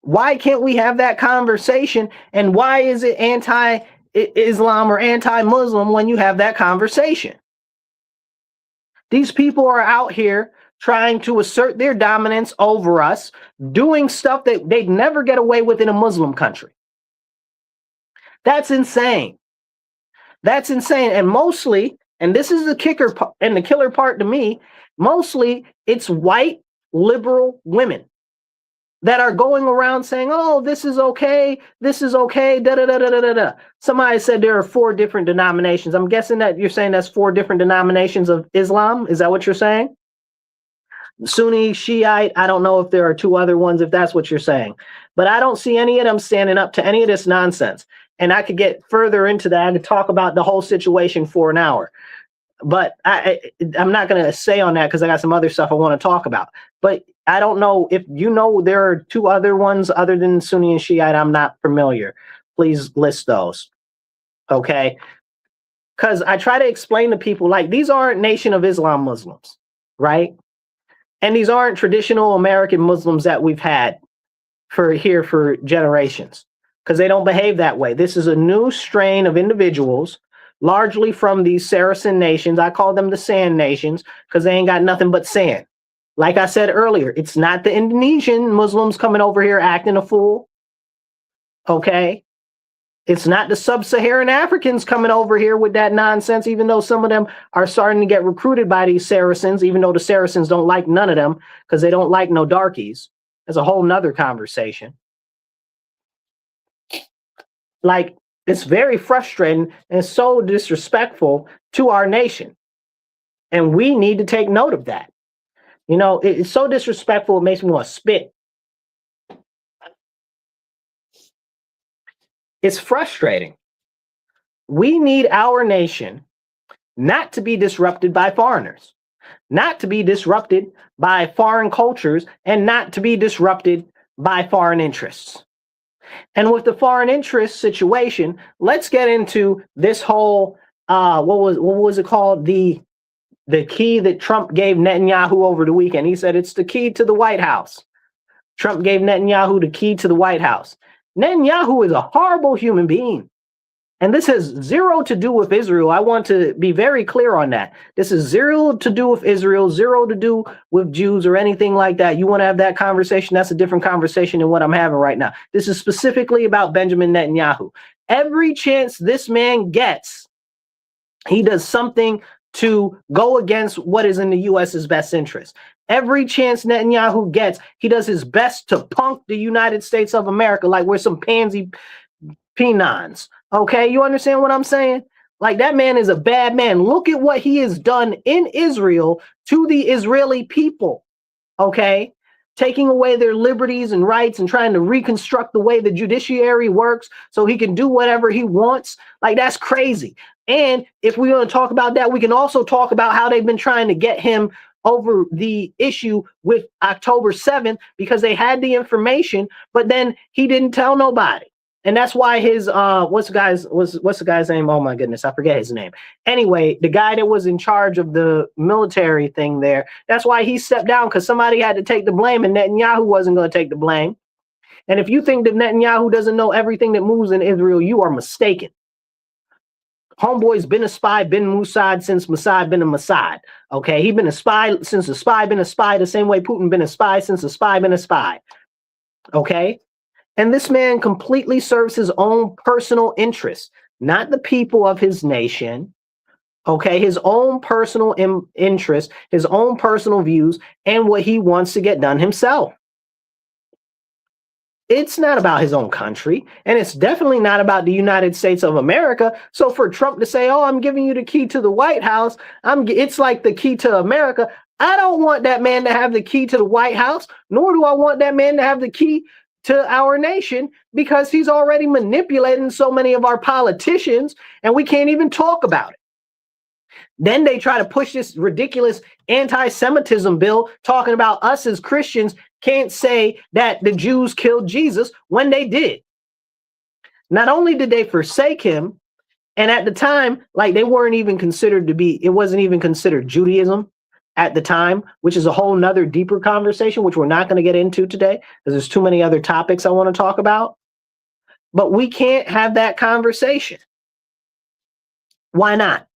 Why can't we have that conversation? And why is it anti-Islam or anti-Muslim when you have that conversation? These people are out here trying to assert their dominance over us, doing stuff that they'd never get away with in a Muslim country. That's insane. That's insane. And mostly, and this is the kicker and the killer part to me, mostly it's white liberal women that are going around saying, oh, this is okay, da da da da da da. Somebody said there are 4 different denominations. I'm guessing that you're saying that's 4 different denominations of Islam. Is that what you're saying? Sunni, Shiite, I don't know if there are 2 other ones, if that's what you're saying. But I don't see any of them standing up to any of this nonsense. And I could get further into that and talk about the whole situation for an hour. But I'm not going to say on that because I got some other stuff I want to talk about. But I don't know if you know there are 2 other ones other than Sunni and Shiite. I'm not familiar. Please list those. Okay. Because I try to explain to people, like, these aren't Nation of Islam Muslims, right? And these aren't traditional American Muslims that we've had for generations, because they don't behave that way. This is a new strain of individuals, largely from these Saracen nations. I call them the sand nations because they ain't got nothing but sand. Like I said earlier, it's not the Indonesian Muslims coming over here acting a fool. Okay. It's not the sub-Saharan Africans coming over here with that nonsense, even though some of them are starting to get recruited by these Saracens, even though the Saracens don't like none of them because they don't like no darkies. That's a whole nother conversation. Like, it's very frustrating and so disrespectful to our nation. And we need to take note of that. You know, it's so disrespectful, it makes me want to spit. It's frustrating. We need our nation not to be disrupted by foreigners, not to be disrupted by foreign cultures, and not to be disrupted by foreign interests. And with the foreign interest situation, let's get into this whole, what was it called? The key that Trump gave Netanyahu over the weekend. He said it's the key to the White House. Trump gave Netanyahu the key to the White House. Netanyahu is a horrible human being. And this has zero to do with Israel. I want to be very clear on that. This is zero to do with Israel, zero to do with Jews or anything like that. You want to have that conversation? That's a different conversation than what I'm having right now. This is specifically about Benjamin Netanyahu. Every chance this man gets, he does something to go against what is in the U.S.'s best interest. Every chance Netanyahu gets, he does his best to punk the United States of America like we're some pansy penons. Okay, you understand what I'm saying? Like, that man is a bad man. Look at what he has done in Israel to the Israeli people. Okay, taking away their liberties and rights and trying to reconstruct the way the judiciary works so he can do whatever he wants. Like, that's crazy. And if we want to talk about that, we can also talk about how they've been trying to get him over the issue with October 7th because they had the information, but then he didn't tell nobody. And that's why his what's the guy's name? Oh my goodness, I forget his name. Anyway, the guy that was in charge of the military thing there, that's why he stepped down, because somebody had to take the blame and Netanyahu wasn't going to take the blame. And if you think that Netanyahu doesn't know everything that moves in Israel, you are mistaken. Homeboy's been a spy, been Mossad since Mossad been a Mossad. Okay, he been a spy since a spy been a spy, the same way Putin been a spy since a spy been a spy. Okay. And this man completely serves his own personal interests, not the people of his nation. Okay, his own personal interests, his own personal views, and what he wants to get done himself. It's not about his own country, and it's definitely not about the United States of America. So for Trump to say, "Oh, I'm giving you the key to the White House," it's like the key to America. I don't want that man to have the key to the White House, nor do I want that man to have the key to our nation, because he's already manipulating so many of our politicians and we can't even talk about it. Then they try to push this ridiculous anti-Semitism bill talking about us as Christians can't say that the Jews killed Jesus when they did. Not only did they forsake him, and at the time, like, they weren't even considered to be, it wasn't even considered Judaism at the time, which is a whole nother deeper conversation, which we're not going to get into today because there's too many other topics I want to talk about. But we can't have that conversation. Why not?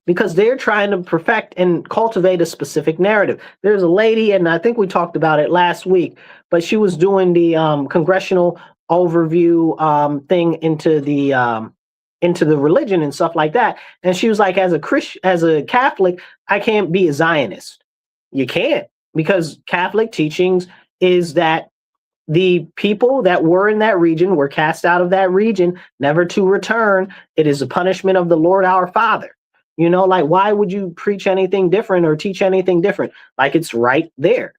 Because they're trying to perfect and cultivate a specific narrative. There's a lady, and I think we talked about it last week, but she was doing the congressional overview thing into the religion and stuff like that. And she was like, as a Catholic, I can't be a Zionist. You can't, because Catholic teachings is that the people that were in that region were cast out of that region, never to return. It is a punishment of the Lord our Father. You know, like, why would you preach anything different or teach anything different? Like, it's right there.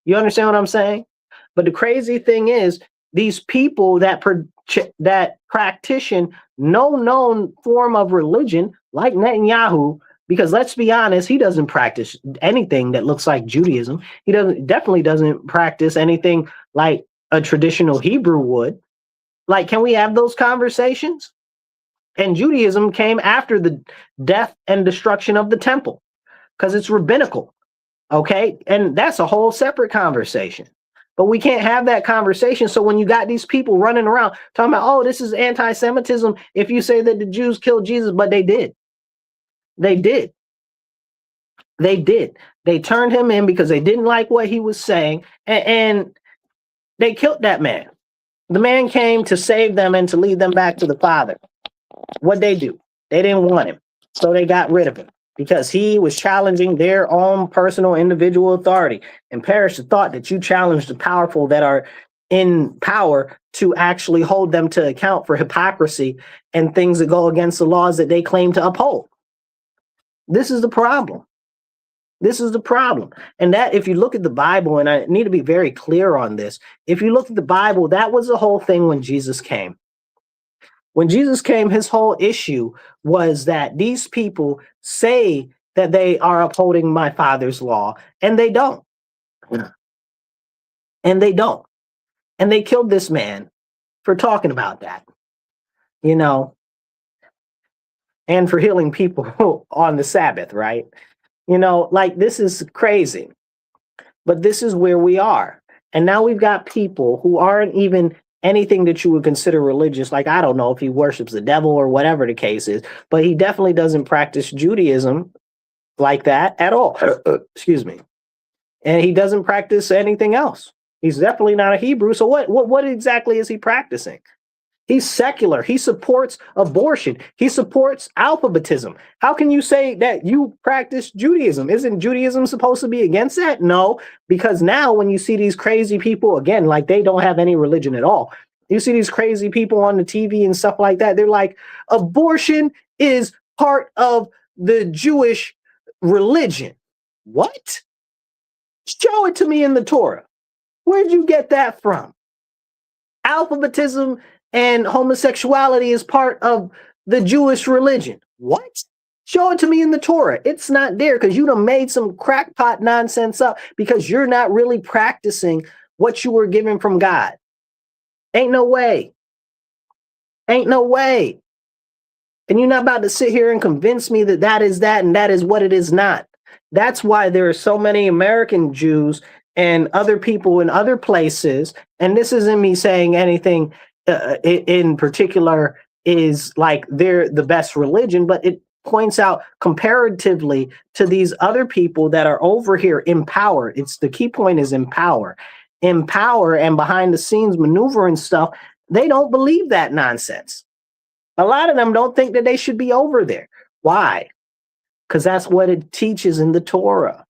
You understand what I'm saying? But the crazy thing is, these people that practice no known form of religion, like Netanyahu, because let's be honest, he doesn't practice anything that looks like Judaism. He definitely doesn't practice anything like a traditional Hebrew would. Like, can we have those conversations? And Judaism came after the death and destruction of the temple, because it's rabbinical. Okay, and that's a whole separate conversation. But we can't have that conversation. So when you got these people running around talking about, oh, this is anti-Semitism if you say that the Jews killed Jesus, but they did. They did. They did. They turned him in because they didn't like what he was saying, and they killed that man. The man came to save them and to lead them back to the Father. What'd they do? They didn't want him, so they got rid of him, because he was challenging their own personal individual authority. And perish the thought that you challenge the powerful that are in power to actually hold them to account for hypocrisy and things that go against the laws that they claim to uphold. This is the problem. This is the problem. And that, if you look at the Bible, and I need to be very clear on this, if you look at the Bible, that was the whole thing when Jesus came. When Jesus came, his whole issue was that these people say that they are upholding my Father's law, and they don't. And they don't. And they killed this man for talking about that, you know, and for healing people on the Sabbath, right? You know, like, this is crazy. But this is where we are. And now we've got people who aren't even anything that you would consider religious. Like, I don't know if he worships the devil or whatever the case is, but he definitely doesn't practice Judaism like that at all. Excuse me. And he doesn't practice anything else. He's definitely not a Hebrew. So what exactly is he practicing? He's secular. He supports abortion. He supports alphabetism. How can you say that you practice Judaism? Isn't Judaism supposed to be against that? No, because now when you see these crazy people, again, like they don't have any religion at all. You see these crazy people on the TV and stuff like that. They're like, abortion is part of the Jewish religion. What? Show it to me in the Torah. Where'd you get that from? Alphabetism and homosexuality is part of the Jewish religion. What? Show it to me in the Torah. It's not there because you done made some crackpot nonsense up because you're not really practicing what you were given from God. Ain't no way. Ain't no way. And you're not about to sit here and convince me that that is that and that is what it is not. That's why there are so many American Jews and other people in other places. And this isn't me saying anything in particular is like they're the best religion, but it points out comparatively to these other people that are over here in power. It's the key point is in power. In power and behind the scenes maneuver and stuff, they don't believe that nonsense. A lot of them don't think that they should be over there. Why? Because that's what it teaches in the Torah.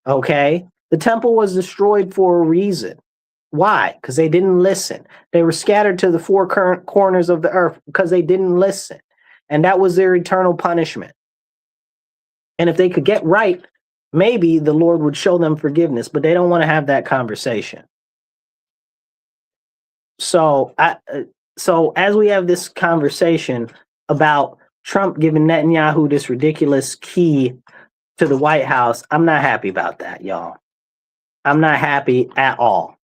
Okay? The temple was destroyed for a reason. Why? Because they didn't listen. They were scattered to the four current corners of the earth because they didn't listen. And that was their eternal punishment. And if they could get right, maybe the Lord would show them forgiveness, but they don't want to have that conversation. So as we have this conversation about Trump giving Netanyahu this ridiculous key to the White House, I'm not happy about that, y'all. I'm not happy at all.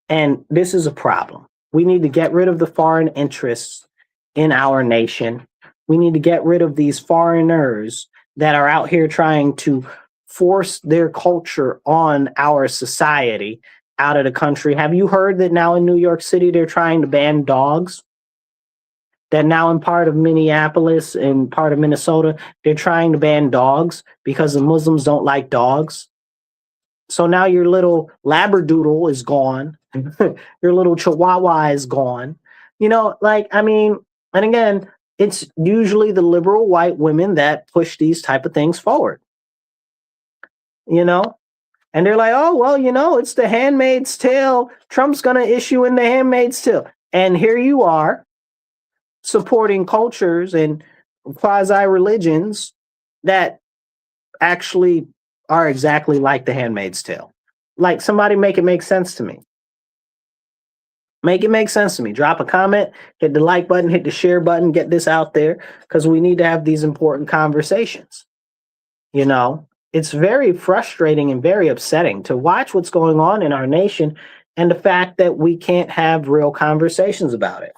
And this is a problem. We need to get rid of the foreign interests in our nation. We need to get rid of these foreigners that are out here trying to force their culture on our society out of the country. Have you heard that now in New York City, they're trying to ban dogs? That now in part of Minneapolis and part of Minnesota, they're trying to ban dogs because the Muslims don't like dogs. So now your little Labradoodle is gone. Your little Chihuahua is gone. You know, like, I mean, and again, it's usually the liberal white women that push these type of things forward. You know? And they're like, oh, well, you know, it's the Handmaid's Tale. Trump's going to issue in the Handmaid's Tale. And here you are supporting cultures and quasi-religions that actually are exactly like the Handmaid's Tale. Like, somebody make it make sense to me. Make it make sense to me. Drop a comment, hit the like button, hit the share button, get this out there because we need to have these important conversations. You know, it's very frustrating and very upsetting to watch what's going on in our nation and the fact that we can't have real conversations about it.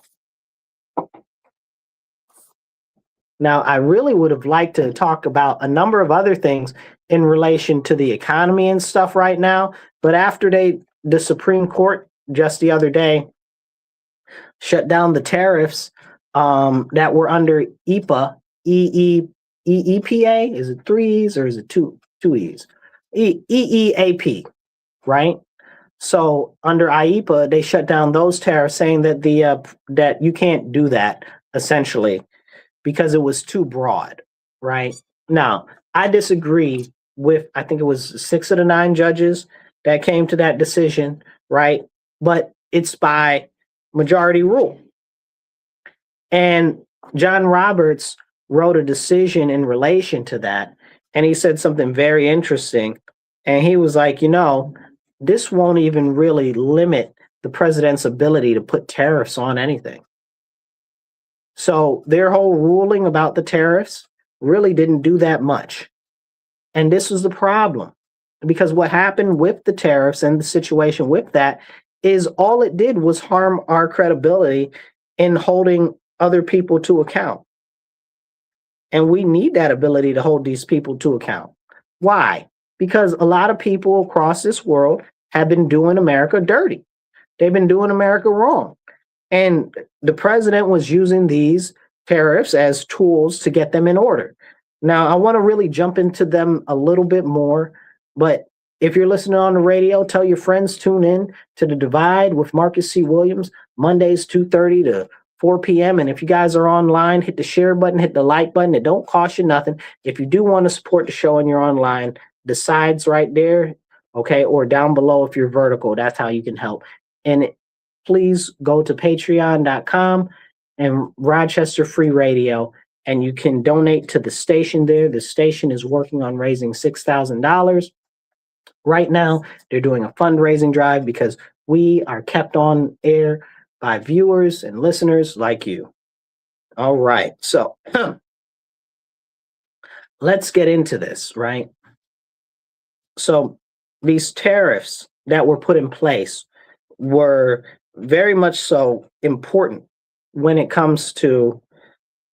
Now, I really would have liked to talk about a number of other things in relation to the economy and stuff right now, but after the Supreme Court just the other day shut down the tariffs that were under EPA, EEPA, is it 3 E's or is it two E's? EEAP, right? So under IEPA, they shut down those tariffs, saying that that you can't do that essentially because it was too broad, right? Now, I disagree with, I think it was 6 of the 9 judges that came to that decision, right? But it's by majority rule. And John Roberts wrote a decision in relation to that, and he said something very interesting. And he was like, you know, this won't even really limit the president's ability to put tariffs on anything. So their whole ruling about the tariffs really didn't do that much. And this was the problem, because what happened with the tariffs and the situation with that is all it did was harm our credibility in holding other people to account. And we need that ability to hold these people to account. Why? Because a lot of people across this world have been doing America dirty. They've been doing America wrong. And the president was using these tariffs as tools to get them in order. Now, I want to really jump into them a little bit more, but if you're listening on the radio, tell your friends, tune in to The Divide with Marcus C. Williams. Mondays 2:30 to 4 p.m. And if you guys are online, hit the share button, hit the like button. It don't cost you nothing. If you do want to support the show and you're online, the sides right there, okay, or down below if you're vertical, that's how you can help. And please go to patreon.com and Rochester Free Radio, and you can donate to the station there. The station is working on raising $6,000. Right now, they're doing a fundraising drive because we are kept on air by viewers and listeners like you. All right, so let's get into this, right? So these tariffs that were put in place were very much so important when it comes to,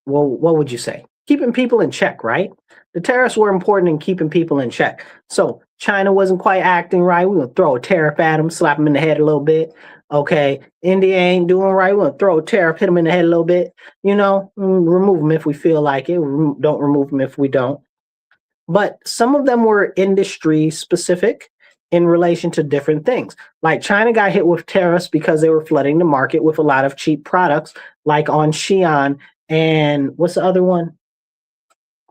well, what would you say? Keeping people in check, right? The tariffs were important in keeping people in check. So China wasn't quite acting right. We're going to throw a tariff at them, slap them in the head a little bit. Okay, India ain't doing right. We're going to throw a tariff, hit them in the head a little bit. Remove them if we feel like it. Don't remove them if we don't. But some of them were industry specific in relation to different things. Like China got hit with tariffs because they were flooding the market with a lot of cheap products, like on Xi'an and what's the other one?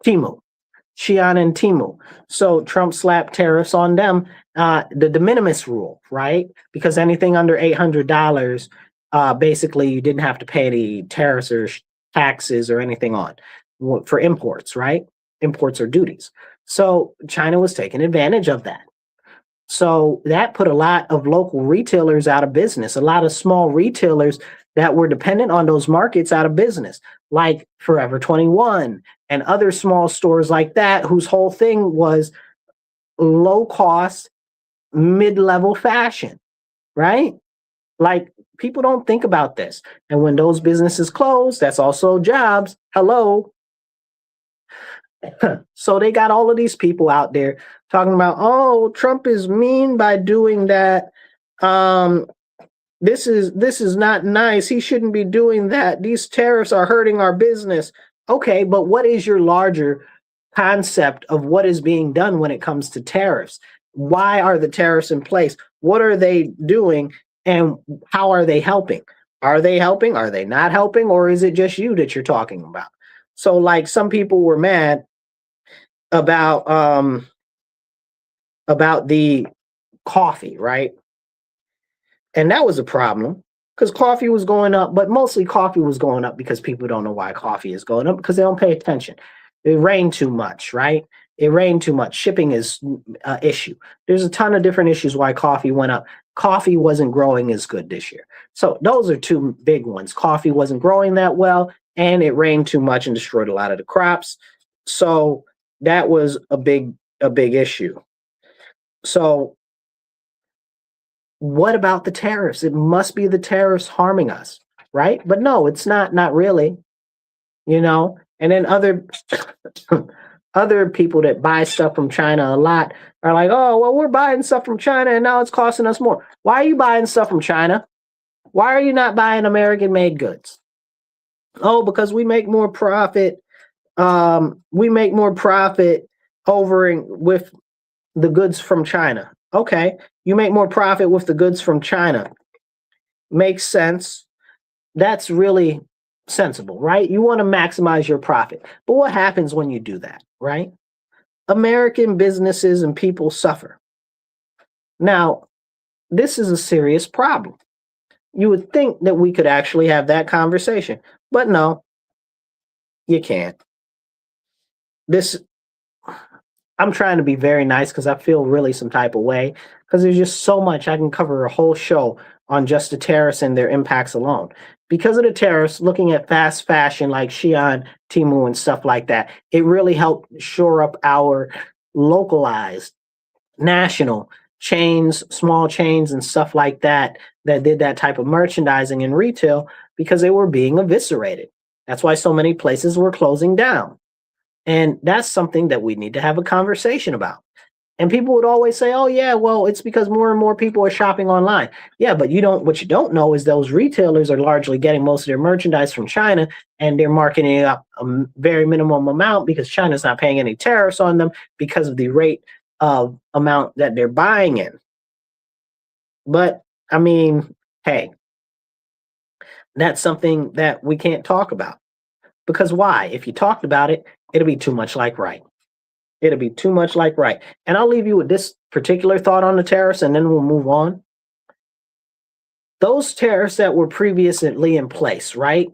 Temu. Xi'an and Temu. So Trump slapped tariffs on them. The de minimis rule, right? Because anything under $800, basically you didn't have to pay any tariffs or taxes or anything on for imports, right? Imports or duties. So China was taking advantage of that. So that put a lot of local retailers out of business, a lot of small retailers that were dependent on those markets out of business, like Forever 21 and other small stores like that, whose whole thing was low cost, mid-level fashion, right? Like people don't think about this. And when those businesses close, that's also jobs. Hello. So they got all of these people out there talking about, oh, Trump is mean by doing that. This is not nice. He shouldn't be doing that. These tariffs are hurting our business. Okay, but what is your larger concept of what is being done when it comes to tariffs? Why are the tariffs in place? What are they doing? And how are they helping? Are they helping? Are they not helping? Or is it just you that you're talking about? So like some people were mad about the coffee, right? And that was a problem because coffee was going up, but mostly coffee was going up because people don't know why coffee is going up because they don't pay attention. It rained too much, right? It rained too much. Shipping is an issue. There's a ton of different issues why coffee went up. Coffee wasn't growing as good this year. So those are two big ones. Coffee wasn't growing that well, and it rained too much and destroyed a lot of the crops. So that was a big issue. So what about the tariffs? It must be the tariffs harming us, right? But no, it's not really, And then other people that buy stuff from China a lot are like, oh, well, we're buying stuff from China and now it's costing us more. Why are you buying stuff from China? Why are you not buying American-made goods? Oh, because we make more profit. We make more profit with the goods from China. Okay, you make more profit with the goods from China. Makes sense. That's really sensible, right? You want to maximize your profit. But what happens when you do that, right? American businesses and people suffer. Now, this is a serious problem. You would think that we could actually have that conversation, but no, you can't. I'm trying to be very nice because I feel really some type of way because there's just so much. I can cover a whole show on just the tariffs and their impacts alone. Because of the tariffs, looking at fast fashion like Xi'an, Temu, and stuff like that, it really helped shore up our localized national chains, small chains, and stuff like that did that type of merchandising in retail because they were being eviscerated. That's why so many places were closing down. And that's something that we need to have a conversation about. And people would always say, oh, yeah, well, it's because more and more people are shopping online. Yeah, but what you don't know is those retailers are largely getting most of their merchandise from China, and they're marketing it up a very minimum amount because China's not paying any tariffs on them because of the rate of amount that they're buying in. But, I mean, hey, That's something that we can't talk about. Because why? If you talked about it, it'll be too much like right. It'll be too much like right. And I'll leave you with this particular thought on the tariffs, and then we'll move on. Those tariffs that were previously in place, right?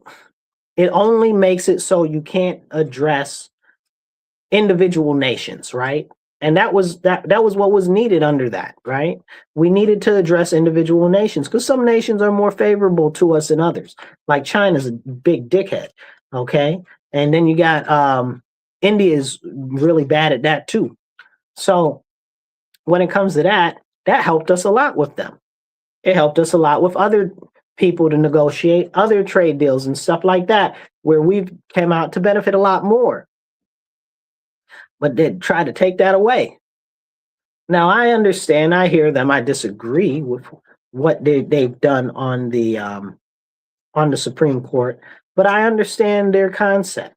It only makes it so you can't address individual nations, right? And that was what was needed under that, right? We needed to address individual nations because some nations are more favorable to us than others. Like China's a big dickhead, okay? And then you got India is really bad at that too. So when it comes to that, that helped us a lot with them. It helped us a lot with other people to negotiate other trade deals and stuff like that, where we've came out to benefit a lot more. But they try to take that away. Now I understand, I hear them, I disagree with what they've done on the Supreme Court, but I understand their concept.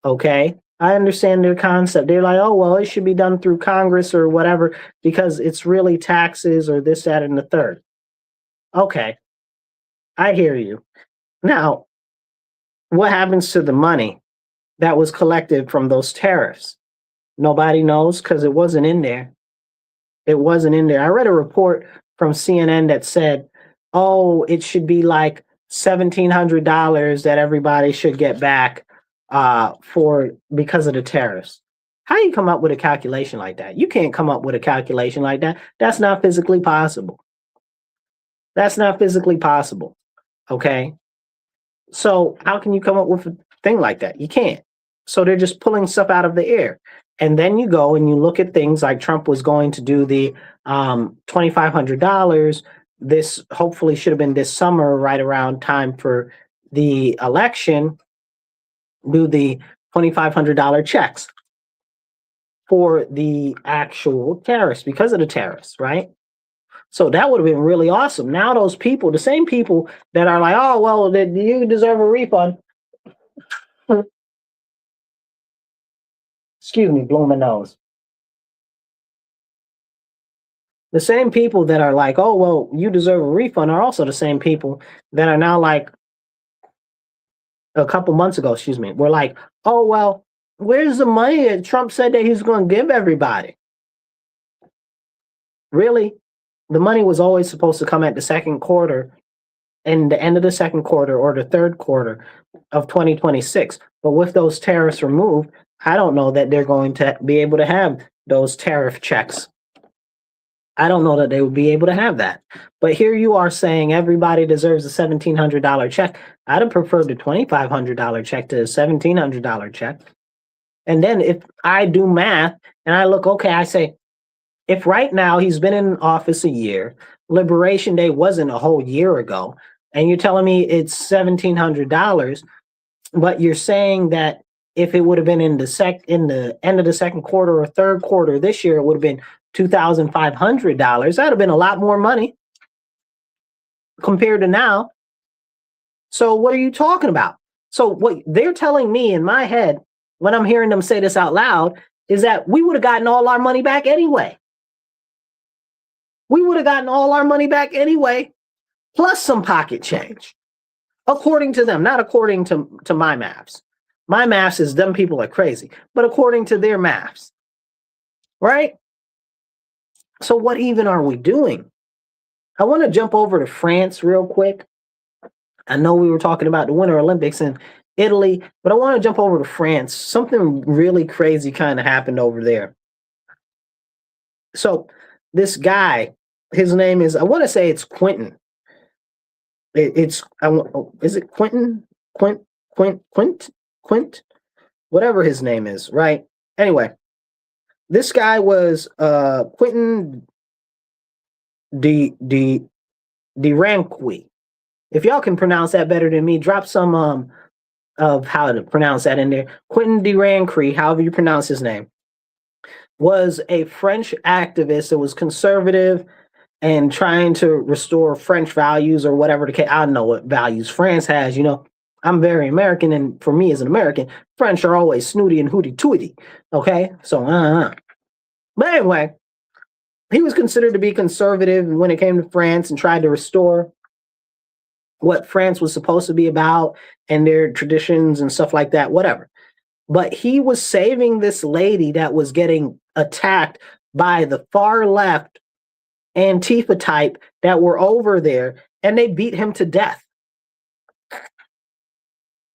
Okay. I understand their concept. They're like, oh, well, it should be done through Congress or whatever because it's really taxes or this, that, and the third. Okay. I hear you. Now, what happens to the money that was collected from those tariffs? Nobody knows because it wasn't in there. It wasn't in there. I read a report from CNN that said, oh, it should be like $1,700 that everybody should get back for because of the tariffs. How do you come up with a calculation like that? You can't come up with a calculation like that. That's not physically possible. That's not physically possible. Okay. So how can you come up with a thing like that? You can't. So they're just pulling stuff out of the air. And then you go and you look at things like Trump was going to do the $2,500. This hopefully should have been this summer, right around time for the election, do the $2,500 checks for the actual tariffs because of the tariffs, right? So that would have been really awesome. Now those people, the same people that are like, oh, well, you deserve a refund. Excuse me, blowing my nose. The same people that are like, oh, well, you deserve a refund are also the same people that are now like a couple months ago, excuse me, were like, oh, well, where's the money that Trump said that he's going to give everybody? Really? The money was always supposed to come at the second quarter and the end of the second quarter or the third quarter of 2026. But with those tariffs removed, I don't know that they're going to be able to have those tariff checks. I don't know that they would be able to have that. But here you are saying everybody deserves a $1,700 check. I'd have preferred the $2,500 check to a $1,700 check. And then if I do math and I look, okay, I say, if right now he's been in office a year, Liberation Day wasn't a whole year ago, and you're telling me it's $1,700, but you're saying that if it would have been in the end of the second quarter or third quarter this year, it would have been $2,500. That'd have been a lot more money compared to now. So what are you talking about? So what they're telling me in my head when I'm hearing them say this out loud is that we would have gotten all our money back anyway. We would have gotten all our money back anyway, plus some pocket change, according to them, not according to my maths. My maths is them people are crazy, but according to their maths, right? So what even are we doing? I want to jump over to France real quick. I know we were talking about the Winter Olympics in Italy, but I want to jump over to France. Something really crazy kind of happened over there. So this guy, his name is, I want to say it's Quentin. Is it Quentin? Quint? Whatever his name is, right? Anyway, this guy was Quentin de Ranqui. If y'all can pronounce that better than me, drop some of how to pronounce that in there. Quentin de Ranqui, however you pronounce his name, was a French activist that was conservative and trying to restore French values or whatever the case. I don't know what values France has. You know, I'm very American, and for me as an American, French are always snooty and hooty-tooty. Okay, so But anyway, he was considered to be conservative when it came to France and tried to restore what France was supposed to be about and their traditions and stuff like that, whatever. But he was saving this lady that was getting attacked by the far left Antifa type that were over there, and they beat him to death.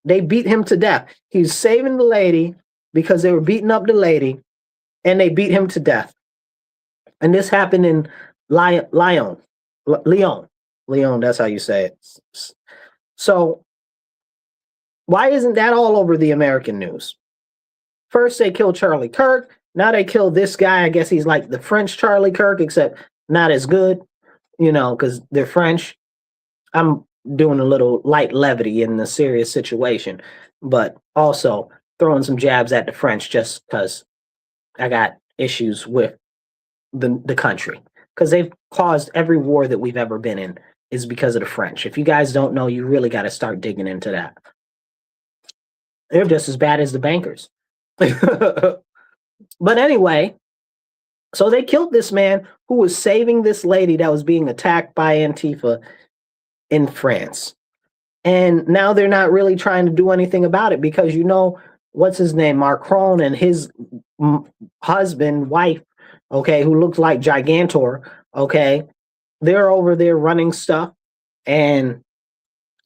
They beat him to death. He's saving the lady because they were beating up the lady, and they beat him to death. And this happened in Lyon. That's how you say it. So why isn't that all over the American news? First they killed Charlie Kirk. Now they killed this guy. I guess he's like the French Charlie Kirk, except not as good, because they're French. I'm doing a little light levity in a serious situation, but also throwing some jabs at the French just because I got issues with the country. Because they've caused every war that we've ever been in is because of the French. If you guys don't know, you really got to start digging into that. They're just as bad as the bankers. But anyway, so they killed this man who was saving this lady that was being attacked by Antifa in France. And now they're not really trying to do anything about it because, what's his name? Macron and his wife, okay, who looks like Gigantor, okay, they're over there running stuff, and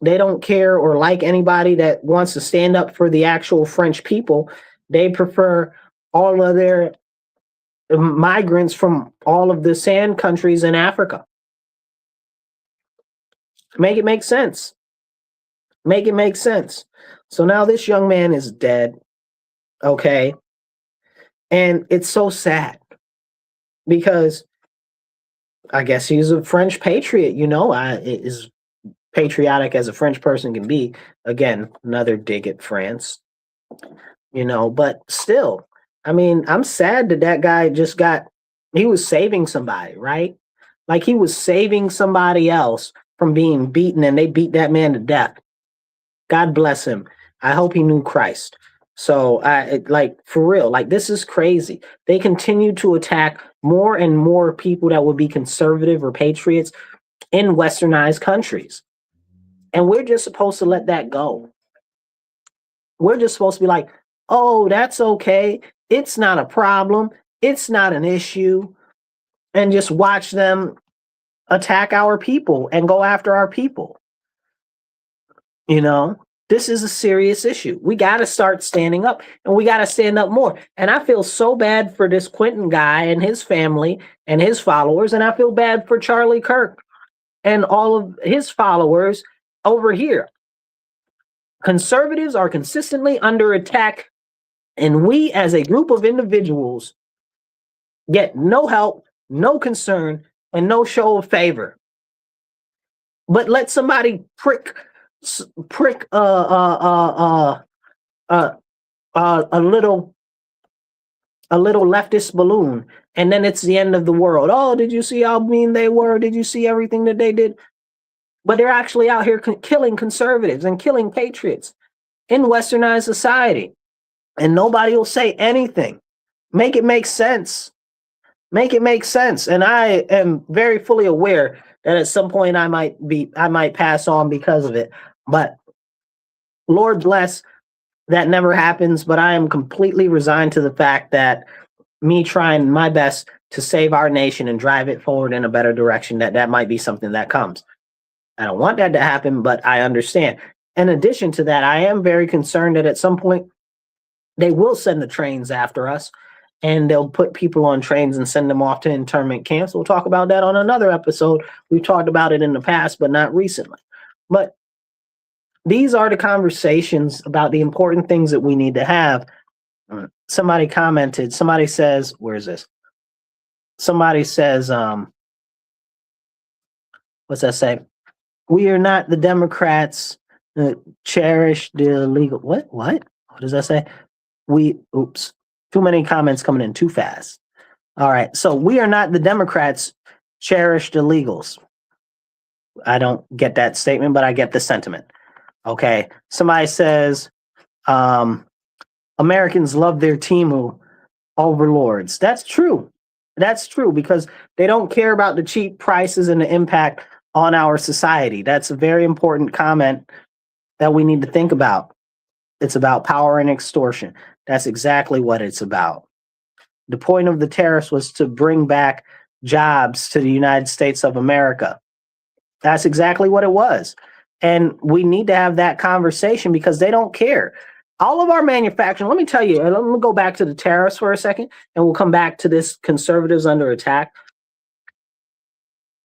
they don't care or like anybody that wants to stand up for the actual French people. They prefer all of their migrants from all of the sand countries in Africa. Make it make sense. Make it make sense. So now this young man is dead, okay? And it's so sad because I guess he's a French patriot, is patriotic as a French person can be. Again, another dig at France, but still, I mean, I'm sad that guy he was saving somebody, right? Like he was saving somebody else from being beaten, and they beat that man to death. God bless him. I hope he knew Christ. So for real, this is crazy. They continue to attack more and more people that would be conservative or patriots in westernized countries. And we're just supposed to let that go. We're just supposed to be like, oh, that's okay. It's not a problem. It's not an issue. And just watch them attack our people and go after our people. This is a serious issue. We got to start standing up, and we got to stand up more. And I feel so bad for this Quentin guy and his family and his followers. And I feel bad for Charlie Kirk and all of his followers over here. Conservatives are consistently under attack, and we as a group of individuals get no help, no concern, and no show of favor. But let somebody prick a little leftist balloon, and then it's the end of the world. Oh, did you see how mean they were? Did you see everything that they did? But they're actually out here killing conservatives and killing patriots in westernized society, and nobody will say anything. Make it make sense. Make it make sense. And I am very fully aware that at some point I might pass on because of it. But Lord bless, that never happens. But I am completely resigned to the fact that me trying my best to save our nation and drive it forward in a better direction, that might be something that comes. I don't want that to happen, but I understand. In addition to that, I am very concerned that at some point they will send the trains after us, and they'll put people on trains and send them off to internment camps. We'll talk about that on another episode. We've talked about it in the past, but not recently. But these are the conversations about the important things that we need to have. Somebody commented, somebody says, where is this? Somebody says, what's that say? We are not the Democrats cherish the legal. What does that say? Too many comments coming in too fast. All right. So we are not the Democrats cherish the illegals. I don't get that statement, but I get the sentiment. Okay. Somebody says, Americans love their Timu overlords. That's true. That's true because they don't care about the cheap prices and the impact on our society. That's a very important comment that we need to think about. It's about power and extortion. That's exactly what it's about. The point of the tariffs was to bring back jobs to the United States of America. That's exactly what it was. And we need to have that conversation because they don't care. All of our manufacturing, let me tell you, let me go back to the tariffs for a second, and we'll come back to this conservatives under attack.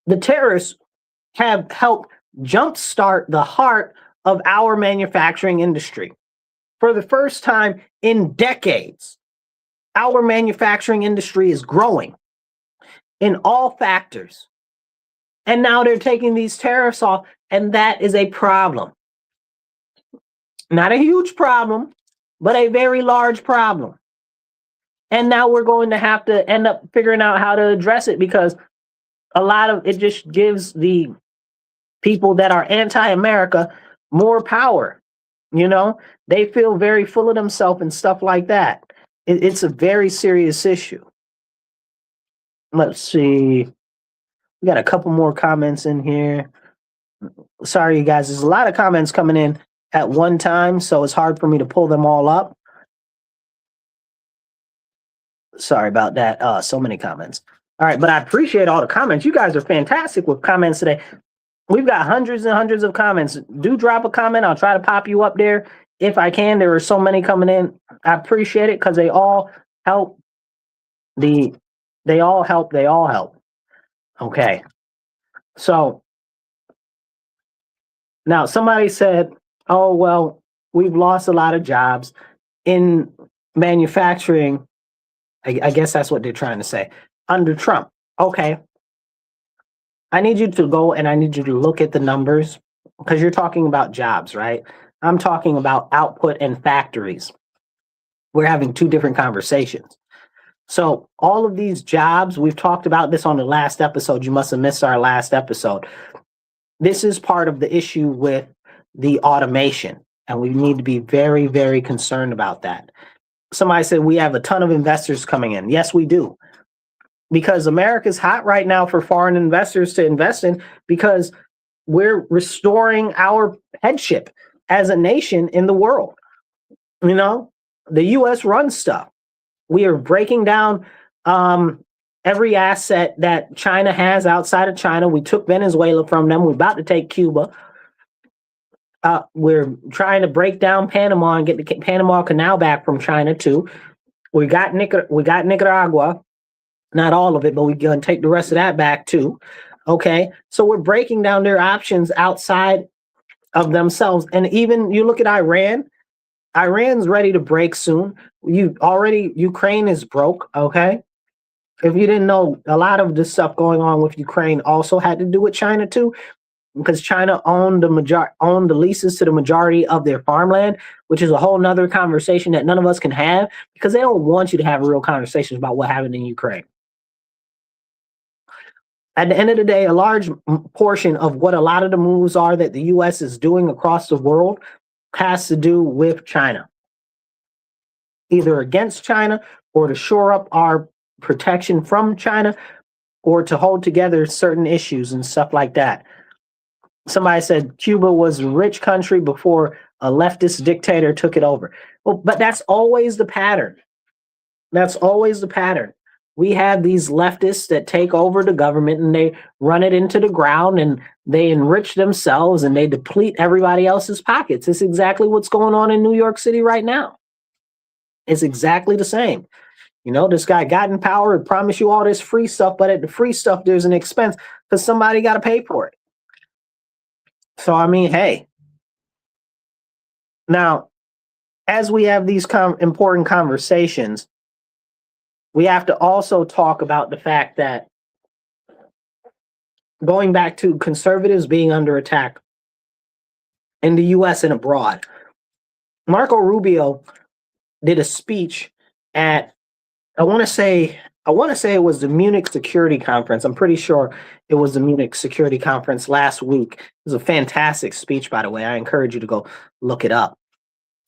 The tariffs have helped jumpstart the heart of our manufacturing industry. For the first time in decades, our manufacturing industry is growing in all factors. And now they're taking these tariffs off, and that is a problem. Not a huge problem, but a very large problem. And now we're going to have to end up figuring out how to address it because a lot of it just gives the people that are anti-America more power. You know, they feel very full of themselves and stuff like that. It's a very serious issue. Let's see. We got a couple more comments in here. Sorry, you guys. There's a lot of comments coming in at one time, so it's hard for me to pull them all up. Sorry about that. So many comments. All right, but I appreciate all the comments. You guys are fantastic with comments today. We've got hundreds and hundreds of comments. Do drop a comment. I'll try to pop you up there if I can. There are so many coming in. I appreciate it because they all help. They all help. Okay. So now somebody said, oh, well, we've lost a lot of jobs in manufacturing. I guess that's what they're trying to say under Trump. Okay. I need you to go and I need you to look at the numbers because you're talking about jobs, right? I'm talking about output and factories. We're having two different conversations. So all of these jobs, we've talked about this on the last episode. You must have missed our last episode. This is part of the issue with the automation, and we need to be very, very concerned about that. Somebody said we have a ton of investors coming in. Yes, we do. Because America's hot right now for foreign investors to invest in because we're restoring our headship as a nation in the world. You know, the U.S. runs stuff. We are breaking down every asset that China has outside of China. We took Venezuela from them. We're about to take Cuba. We're trying to break down Panama and get the Panama Canal back from China too. We got Nicaragua. Not all of it, but we're going to take the rest of that back too. Okay. So we're breaking down their options outside of themselves. And even you look at Iran, Iran's ready to break soon. Ukraine is broke. Okay. If you didn't know, a lot of this stuff going on with Ukraine also had to do with China too, because China owned the leases to the majority of their farmland, which is a whole nother conversation that none of us can have because they don't want you to have real conversations about what happened in Ukraine. At the end of the day, a large portion of what a lot of the moves are that the U.S. is doing across the world has to do with China, either against China or to shore up our protection from China or to hold together certain issues and stuff like that. Somebody said Cuba was a rich country before a leftist dictator took it over. Well, but that's always the pattern. That's always the pattern. We have these leftists that take over the government and they run it into the ground and they enrich themselves and they deplete everybody else's pockets. It's exactly what's going on in New York City right now. It's exactly the same. You know, this guy got in power and promised you all this free stuff, but at the free stuff, there's an expense because somebody got to pay for it. So, I mean, hey. Now, as we have these important conversations, we have to also talk about the fact that going back to conservatives being under attack in the U.S. and abroad, Marco Rubio did a speech at, I want to say it was the Munich Security Conference. I'm pretty sure it was the Munich Security Conference last week. It was a fantastic speech, by the way. I encourage you to go look it up.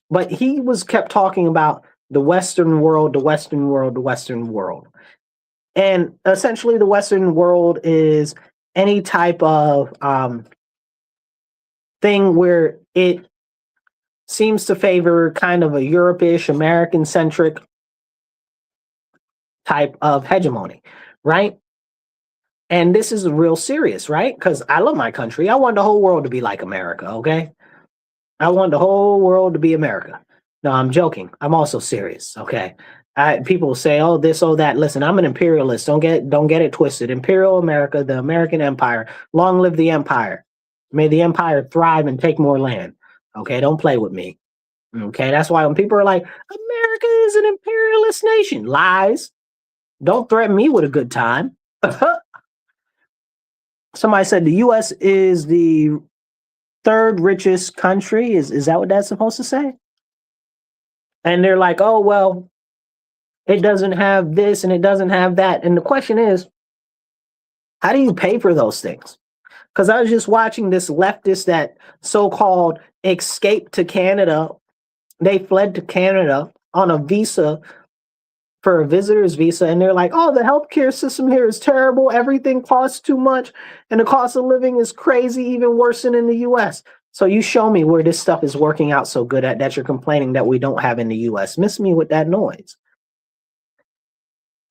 But he kept talking about the Western world, the Western world, the Western world. And essentially the Western world is any type of thing where it seems to favor kind of a Europe-ish, American-centric type of hegemony, right? And this is real serious, right? Because I love my country. I want the whole world to be like America, okay? I want the whole world to be America. No, I'm joking. I'm also serious, okay? People say, oh, this, oh, that. Listen, I'm an imperialist. Don't get it twisted. Imperial America, the American empire. Long live the empire. May the empire thrive and take more land. Okay, don't play with me. Okay, that's why when people are like, America is an imperialist nation, lies. Don't threaten me with a good time. Somebody said the U.S. is the third richest country. Is that what that's supposed to say? And they're like, oh, well, it doesn't have this and it doesn't have that. And the question is, how do you pay for those things? Because I was just watching this leftist that so-called escaped to Canada. They fled to Canada on a visa for a visitor's visa. And they're like, oh, the healthcare system here is terrible. Everything costs too much. And the cost of living is crazy, even worse than in the US. So you show me where this stuff is working out so good at that you're complaining that we don't have in the US. Miss me with that noise.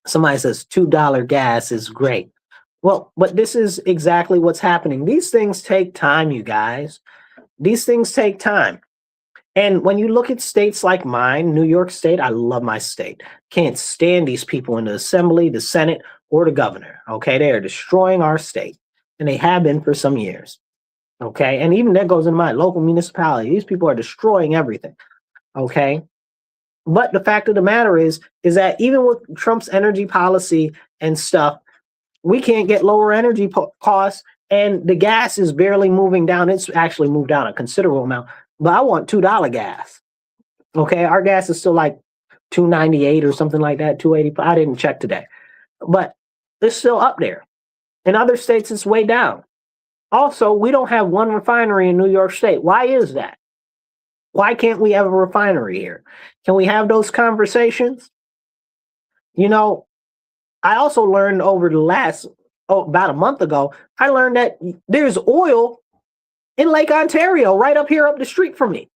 Somebody says $2 gas is great. Well, but this is exactly what's happening. These things take time, you guys. These things take time. And when you look at states like mine, New York State, I love my state. Can't stand these people in the assembly, the Senate, or the governor. Okay, they are destroying our state. And they have been for some years. Okay, and even that goes into my local municipality. These people are destroying everything. Okay. But the fact of the matter is that even with Trump's energy policy and stuff, we can't get lower energy costs, and the gas is barely moving down. It's actually moved down a considerable amount, but I want $2 gas. Okay, our gas is still like $2.98 or something like that, $2.85. I didn't check today, but it's still up there. In other states, it's way down. Also, we don't have one refinery in New York State. Why is that? Why can't we have a refinery here? Can we have those conversations? You know, I also learned over the last, about a month ago, I learned that there's oil in Lake Ontario, right up here up the street from me.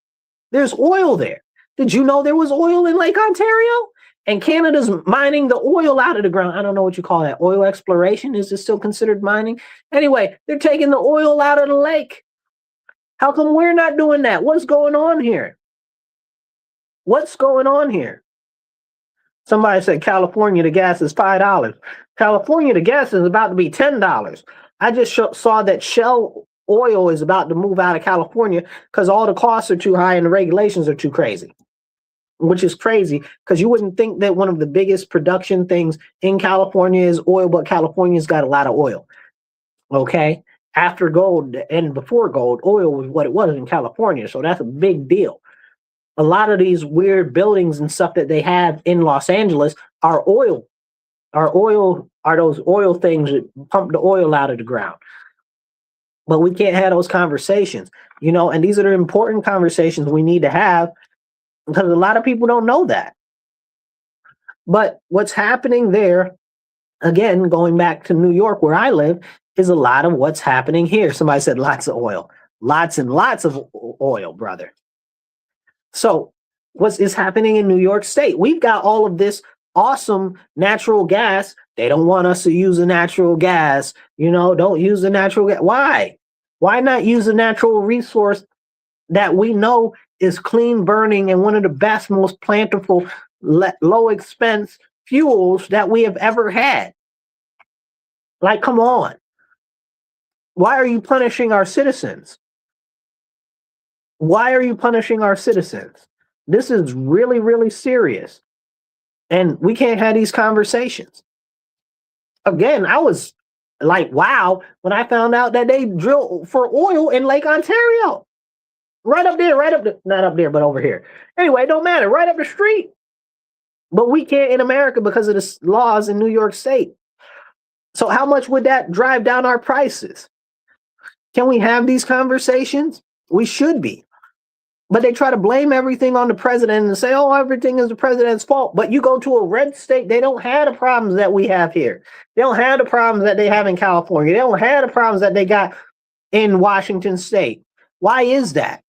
There's oil there. Did you know there was oil in Lake Ontario? And Canada's mining the oil out of the ground. I don't know what you call that. Oil exploration? Is this still considered mining? Anyway, they're taking the oil out of the lake. How come we're not doing that? What's going on here? What's going on here? Somebody said California, the gas is $5. California, the gas is about to be $10. I just saw that Shell oil is about to move out of California because all the costs are too high and the regulations are too crazy, which is crazy because you wouldn't think that one of the biggest production things in California is oil, but California's got a lot of oil. Okay. After gold and before gold, oil was what it was in California. So that's a big deal. A lot of these weird buildings and stuff that they have in Los Angeles are oil. Are those oil things that pump the oil out of the ground. But we can't have those conversations, you know, and these are the important conversations we need to have because a lot of people don't know that. But what's happening there, again, going back to New York where I live, is a lot of what's happening here. Somebody said lots of oil. Lots and lots of oil, brother. So what is happening in New York State? We've got all of this awesome natural gas. They don't want us to use the natural gas. You know, don't use the natural gas. Why? Why not use a natural resource that we know is clean burning and one of the best, most plentiful, low expense fuels that we have ever had? Like, come on. Why are you punishing our citizens? Why are you punishing our citizens? This is really, really serious. And we can't have these conversations. Again, I was like, wow, when I found out that they drill for oil in Lake Ontario. Right up there, not up there, but over here. Anyway, it don't matter, right up the street. But we can't in America because of the laws in New York State. So how much would that drive down our prices? Can we have these conversations? We should be. But they try to blame everything on the president and say, oh, everything is the president's fault. But you go to a red state, they don't have the problems that we have here. They don't have the problems that they have in California. They don't have the problems that they got in Washington state. Why is that?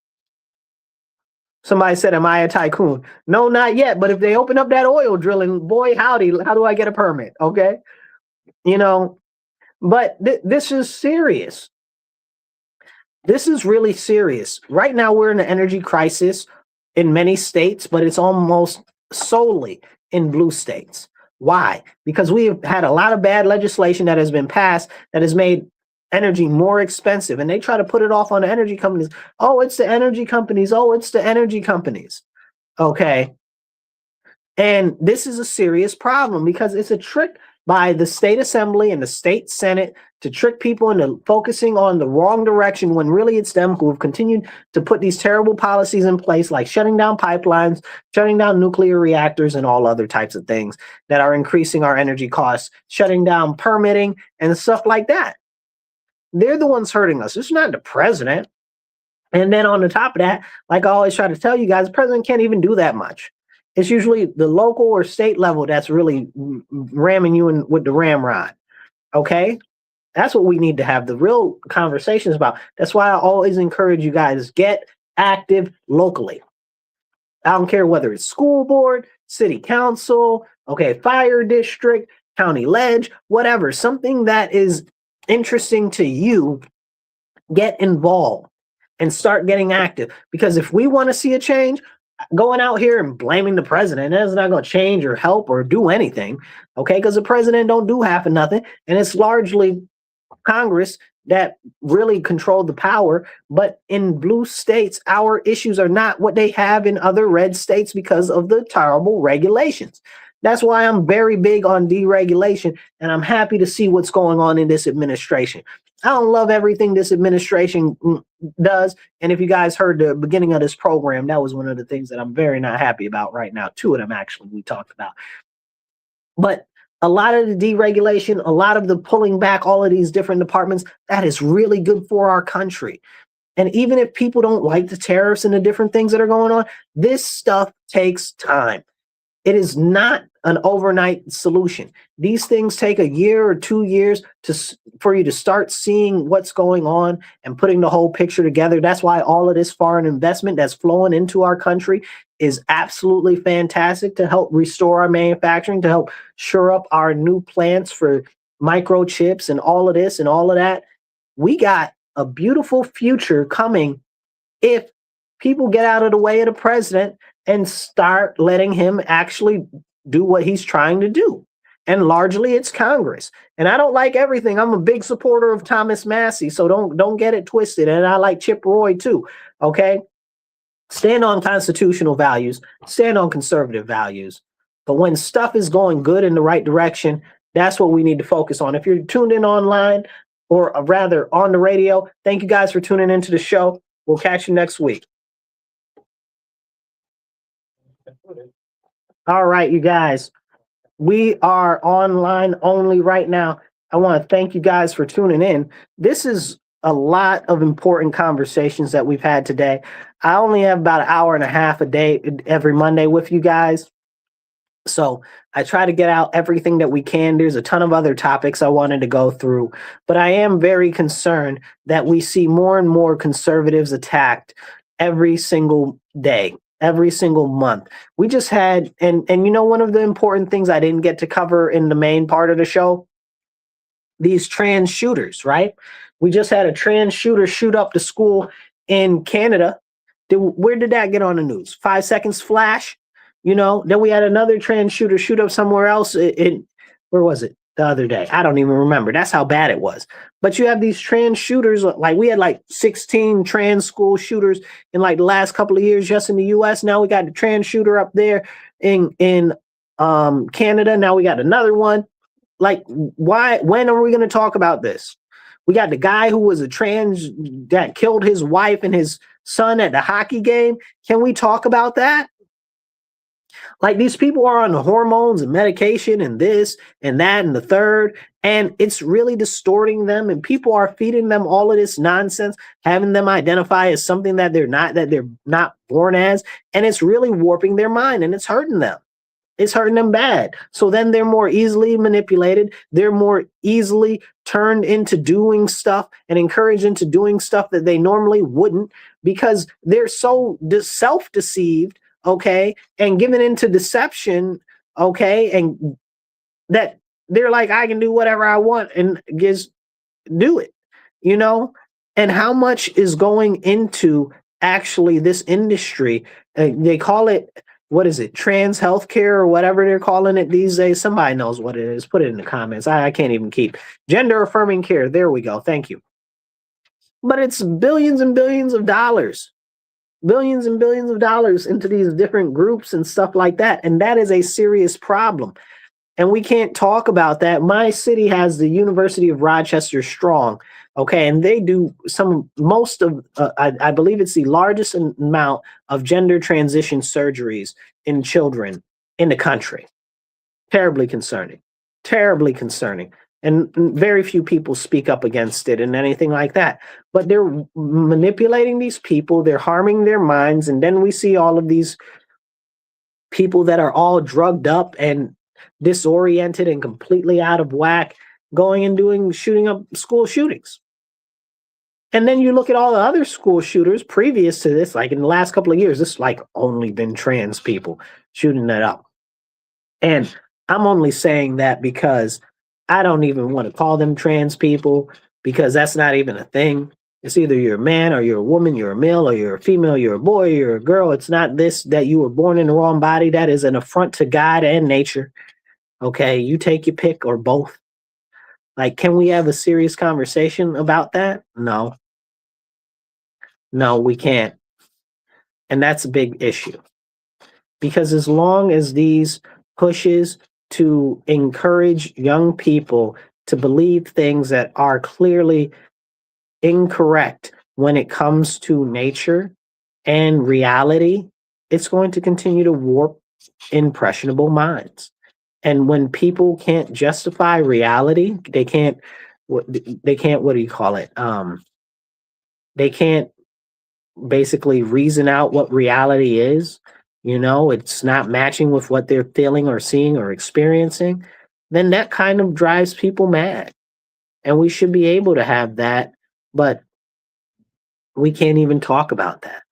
Somebody said, am I a tycoon? No, not yet. But if they open up that oil drilling, boy, howdy, how do I get a permit? Okay. But this is serious. This is really serious. Right now, we're in an energy crisis in many states, but it's almost solely in blue states. Why? Because we've had a lot of bad legislation that has been passed that has made energy more expensive, and they try to put it off on the energy companies. Oh, it's the energy companies. Oh, it's the energy companies. Okay. And this is a serious problem because it's a trick by the state assembly and the state senate to trick people into focusing on the wrong direction when really it's them who have continued to put these terrible policies in place, like shutting down pipelines, shutting down nuclear reactors, and all other types of things that are increasing our energy costs, shutting down permitting and stuff like that. They're the ones hurting us. It's not the president. And then on the top of that, like I always try to tell you guys, the president can't even do that much. It's usually the local or state level that's really ramming you in with the ramrod. Okay? That's what we need to have the real conversations about. That's why I always encourage you guys, get active locally. I don't care whether it's school board, city council, okay, fire district, county ledge, whatever, something that is interesting to you, get involved and start getting active. Because if we want to see a change, going out here and blaming the president, that's not going to change or help or do anything, okay? Because the president don't do half of nothing, and it's largely Congress that really controlled the power. But in blue states, our issues are not what they have in other red states because of the terrible regulations. That's why I'm very big on deregulation, and I'm happy to see what's going on in this administration. I don't love everything this administration does. And if you guys heard the beginning of this program, that was one of the things that I'm very not happy about right now. Two of them, actually, we talked about. But a lot of the deregulation, a lot of the pulling back all of these different departments, that is really good for our country. And even if people don't like the tariffs and the different things that are going on, this stuff takes time. It is not an overnight solution. These things take a year or 2 years for you to start seeing what's going on and putting the whole picture together. That's why all of this foreign investment that's flowing into our country is absolutely fantastic to help restore our manufacturing, to help shore up our new plants for microchips and all of this and all of that. We got a beautiful future coming if people get out of the way of the president and start letting him actually do what he's trying to do. And largely it's Congress. And I don't like everything. I'm a big supporter of Thomas Massey, so don't get it twisted. And I like Chip Roy too, okay? Stand on constitutional values, stand on conservative values. But when stuff is going good in the right direction, that's what we need to focus on. If you're tuned in online, or rather on the radio, thank you guys for tuning into the show. We'll catch you next week. All right, you guys, we are online only right now. I want to thank you guys for tuning in. This is a lot of important conversations that we've had today. I only have about an hour and a half a day every Monday with you guys. So I try to get out everything that we can. There's a ton of other topics I wanted to go through, but I am very concerned that we see more and more conservatives attacked every single day, every single month. We just had, and you know, one of the important things I didn't get to cover in the main part of the show, these trans shooters, right? We just had a trans shooter shoot up the school in Canada. Where did that get on the news? 5 seconds flash, you know? Then we had another trans shooter shoot up somewhere else in where was it the other day? I don't even remember. That's how bad it was. But you have these trans shooters, like we had like 16 trans school shooters in like the last couple of years just in the US. Now we got the trans shooter up there in Canada. Now we got another one. Like, why? When are we going to talk about this? We got the guy who was a trans that killed his wife and his son at the hockey game. Can we talk about that? Like these people are on the hormones and medication and this and that and the third, and it's really distorting them. And people are feeding them all of this nonsense, having them identify as something that they're not born as, and it's really warping their mind and it's hurting them. It's hurting them bad. So then they're more easily manipulated. They're more easily turned into doing stuff and encouraged into doing stuff that they normally wouldn't because they're so self deceived, okay, and given into deception, okay, and that they're like, I can do whatever I want and just do it, you know? And how much is going into actually this industry? They call it, what is it, trans healthcare or whatever they're calling it these days. Somebody knows what it is. Put it in the comments. I can't even keep gender affirming care. There we go. Thank you. But it's billions and billions of dollars, billions and billions of dollars into these different groups and stuff like that. And that is a serious problem. And we can't talk about that. My city has the University of Rochester Strong, okay, and they do most of, I believe it's the largest amount of gender transition surgeries in children in the country. Terribly concerning, terribly concerning. And very few people speak up against it and anything like that. But they're manipulating these people, they're harming their minds, and then we see all of these people that are all drugged up and disoriented and completely out of whack going and shooting up school shootings. And then you look at all the other school shooters previous to this, like in the last couple of years, this like only been trans people shooting that up. And I'm only saying that because I don't even want to call them trans people because that's not even a thing. It's either you're a man or you're a woman, you're a male or you're a female, you're a boy, you're a girl. It's not this that you were born in the wrong body. That is an affront to God and nature. Okay, you take your pick or both. Like, can we have a serious conversation about that? No. No, we can't. And that's a big issue. Because as long as these pushes to encourage young people to believe things that are clearly incorrect when it comes to nature and reality, it's going to continue to warp impressionable minds. And when people can't justify reality, they can't, what do you call it? They can't basically reason out what reality is. You know, it's not matching with what they're feeling or seeing or experiencing. Then that kind of drives people mad. And we should be able to have that, but we can't even talk about that.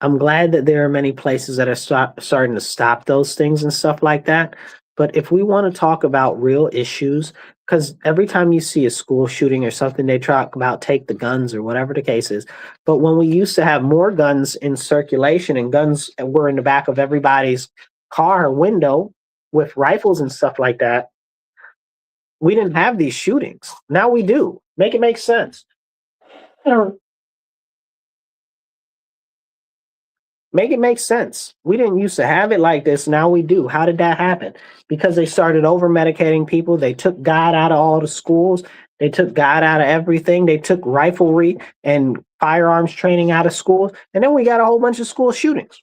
I'm glad that there are many places that are starting to stop those things and stuff like that. But if we want to talk about real issues, because every time you see a school shooting or something, they talk about take the guns or whatever the case is. But when we used to have more guns in circulation and guns were in the back of everybody's car window with rifles and stuff like that, we didn't have these shootings. Now we do. Make it make sense. Make it make sense. We didn't used to have it like this. Now we do. How did that happen? Because they started over medicating people. They took God out of all the schools. They took God out of everything. They took riflery and firearms training out of schools. And then we got a whole bunch of school shootings.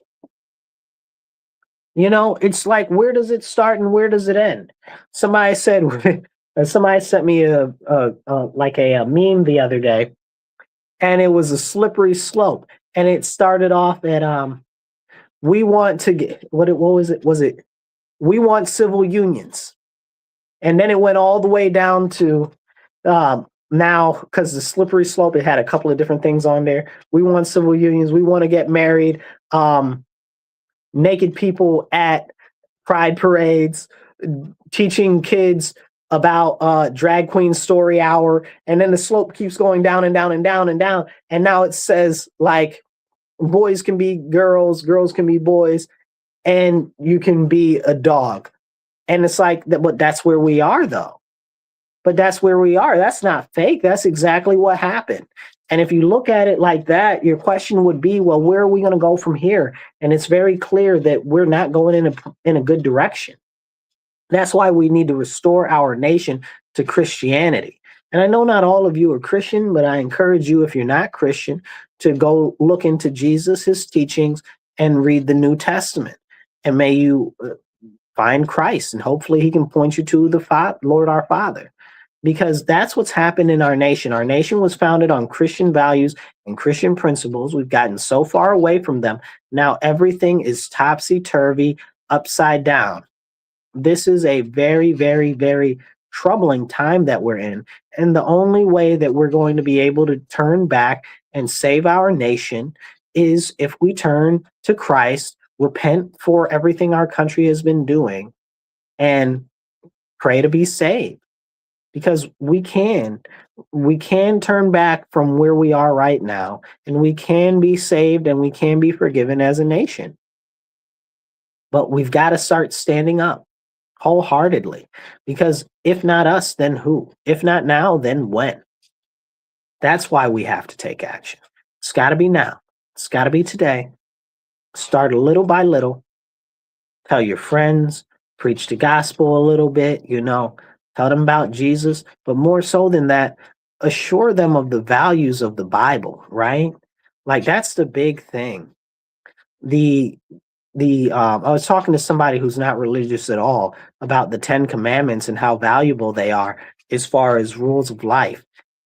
You know, it's like, where does it start and where does it end? Somebody said, somebody sent me a meme the other day, and it was a slippery slope. And it started off at we want to get what was it? Was it we want civil unions? And then it went all the way down to now, because the slippery slope, it had a couple of different things on there. We want civil unions, we want to get married, naked people at pride parades, teaching kids about drag queen story hour, and then the slope keeps going down and down and down and down, and now it says like boys can be girls, girls can be boys, and you can be a dog. And it's like that, but that's where we are though. But that's where we are. That's not fake. That's exactly what happened. And if you look at it like that, your question would be, well, where are we going to go from here? And it's very clear that we're not going in a good direction. That's why we need to restore our nation to Christianity. And I know not all of you are Christian, but I encourage you, if you're not Christian, to go look into Jesus, his teachings, and read the New Testament. And may you find Christ, and hopefully he can point you to the Lord our Father, because that's what's happened in our nation. Our nation was founded on Christian values and Christian principles. We've gotten so far away from them. Now everything is topsy-turvy, upside down. This is a very, very, very troubling time that we're in. And the only way that we're going to be able to turn back and save our nation is if we turn to Christ, repent for everything our country has been doing, and pray to be saved. Because we can turn back from where we are right now, and we can be saved and we can be forgiven as a nation. But we've got to start standing up wholeheartedly, because if not us, then who? If not now, then when? That's why we have to take action. It's got to be now. It's got to be today. Start little by little. Tell your friends, preach the gospel a little bit, tell them about Jesus, but more so than that, assure them of the values of the Bible, right? Like, that's the big thing. I was talking to somebody who's not religious at all about the 10 commandments and how valuable they are as far as rules of life.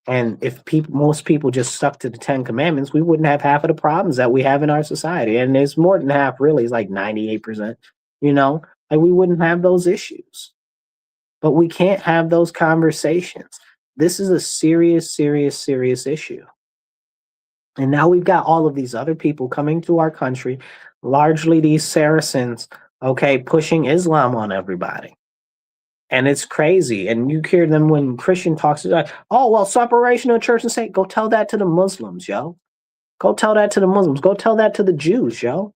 And if most people just stuck to the 10 commandments, we wouldn't have half of the problems that we have in our society. And it's more than half, really. It's like 98%, like we wouldn't have those issues. But we can't have those conversations. This is a serious, serious, serious issue. And now we've got all of these other people coming to our country, largely these Saracens, okay, pushing Islam on everybody. And it's crazy. And you hear them when Christian talks, like, oh, well, separation of church and state. Go tell that to the Muslims, yo. Go tell that to the Muslims. Go tell that to the Jews, yo.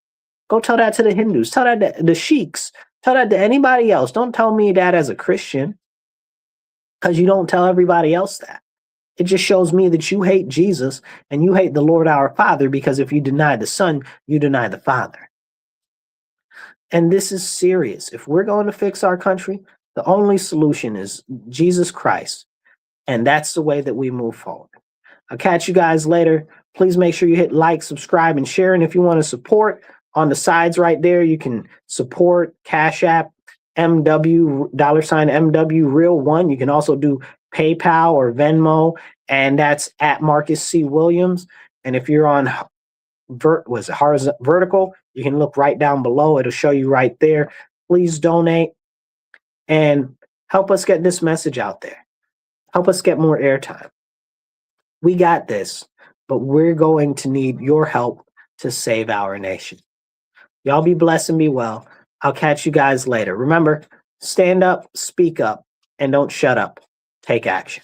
Go tell that to the Hindus. Tell that to the Sheiks. Tell that to anybody else. Don't tell me that as a Christian, because you don't tell everybody else that. It just shows me that you hate Jesus and you hate the Lord our Father, because if you deny the Son, you deny the Father. And this is serious. If we're going to fix our country, the only solution is Jesus Christ. And that's the way that we move forward. I'll catch you guys later. Please make sure you hit like, subscribe, and share. And if you want to support, on the sides right there, you can support Cash App, MW, $MW Real One. You can also do PayPal or Venmo, and that's at Marcus C. Williams. And if you're on vertical, you can look right down below. It'll show you right there. Please donate and help us get this message out there. Help us get more airtime. We got this, but we're going to need your help to save our nation. Y'all be blessed and be well. I'll catch you guys later. Remember, stand up, speak up, and don't shut up. Take action.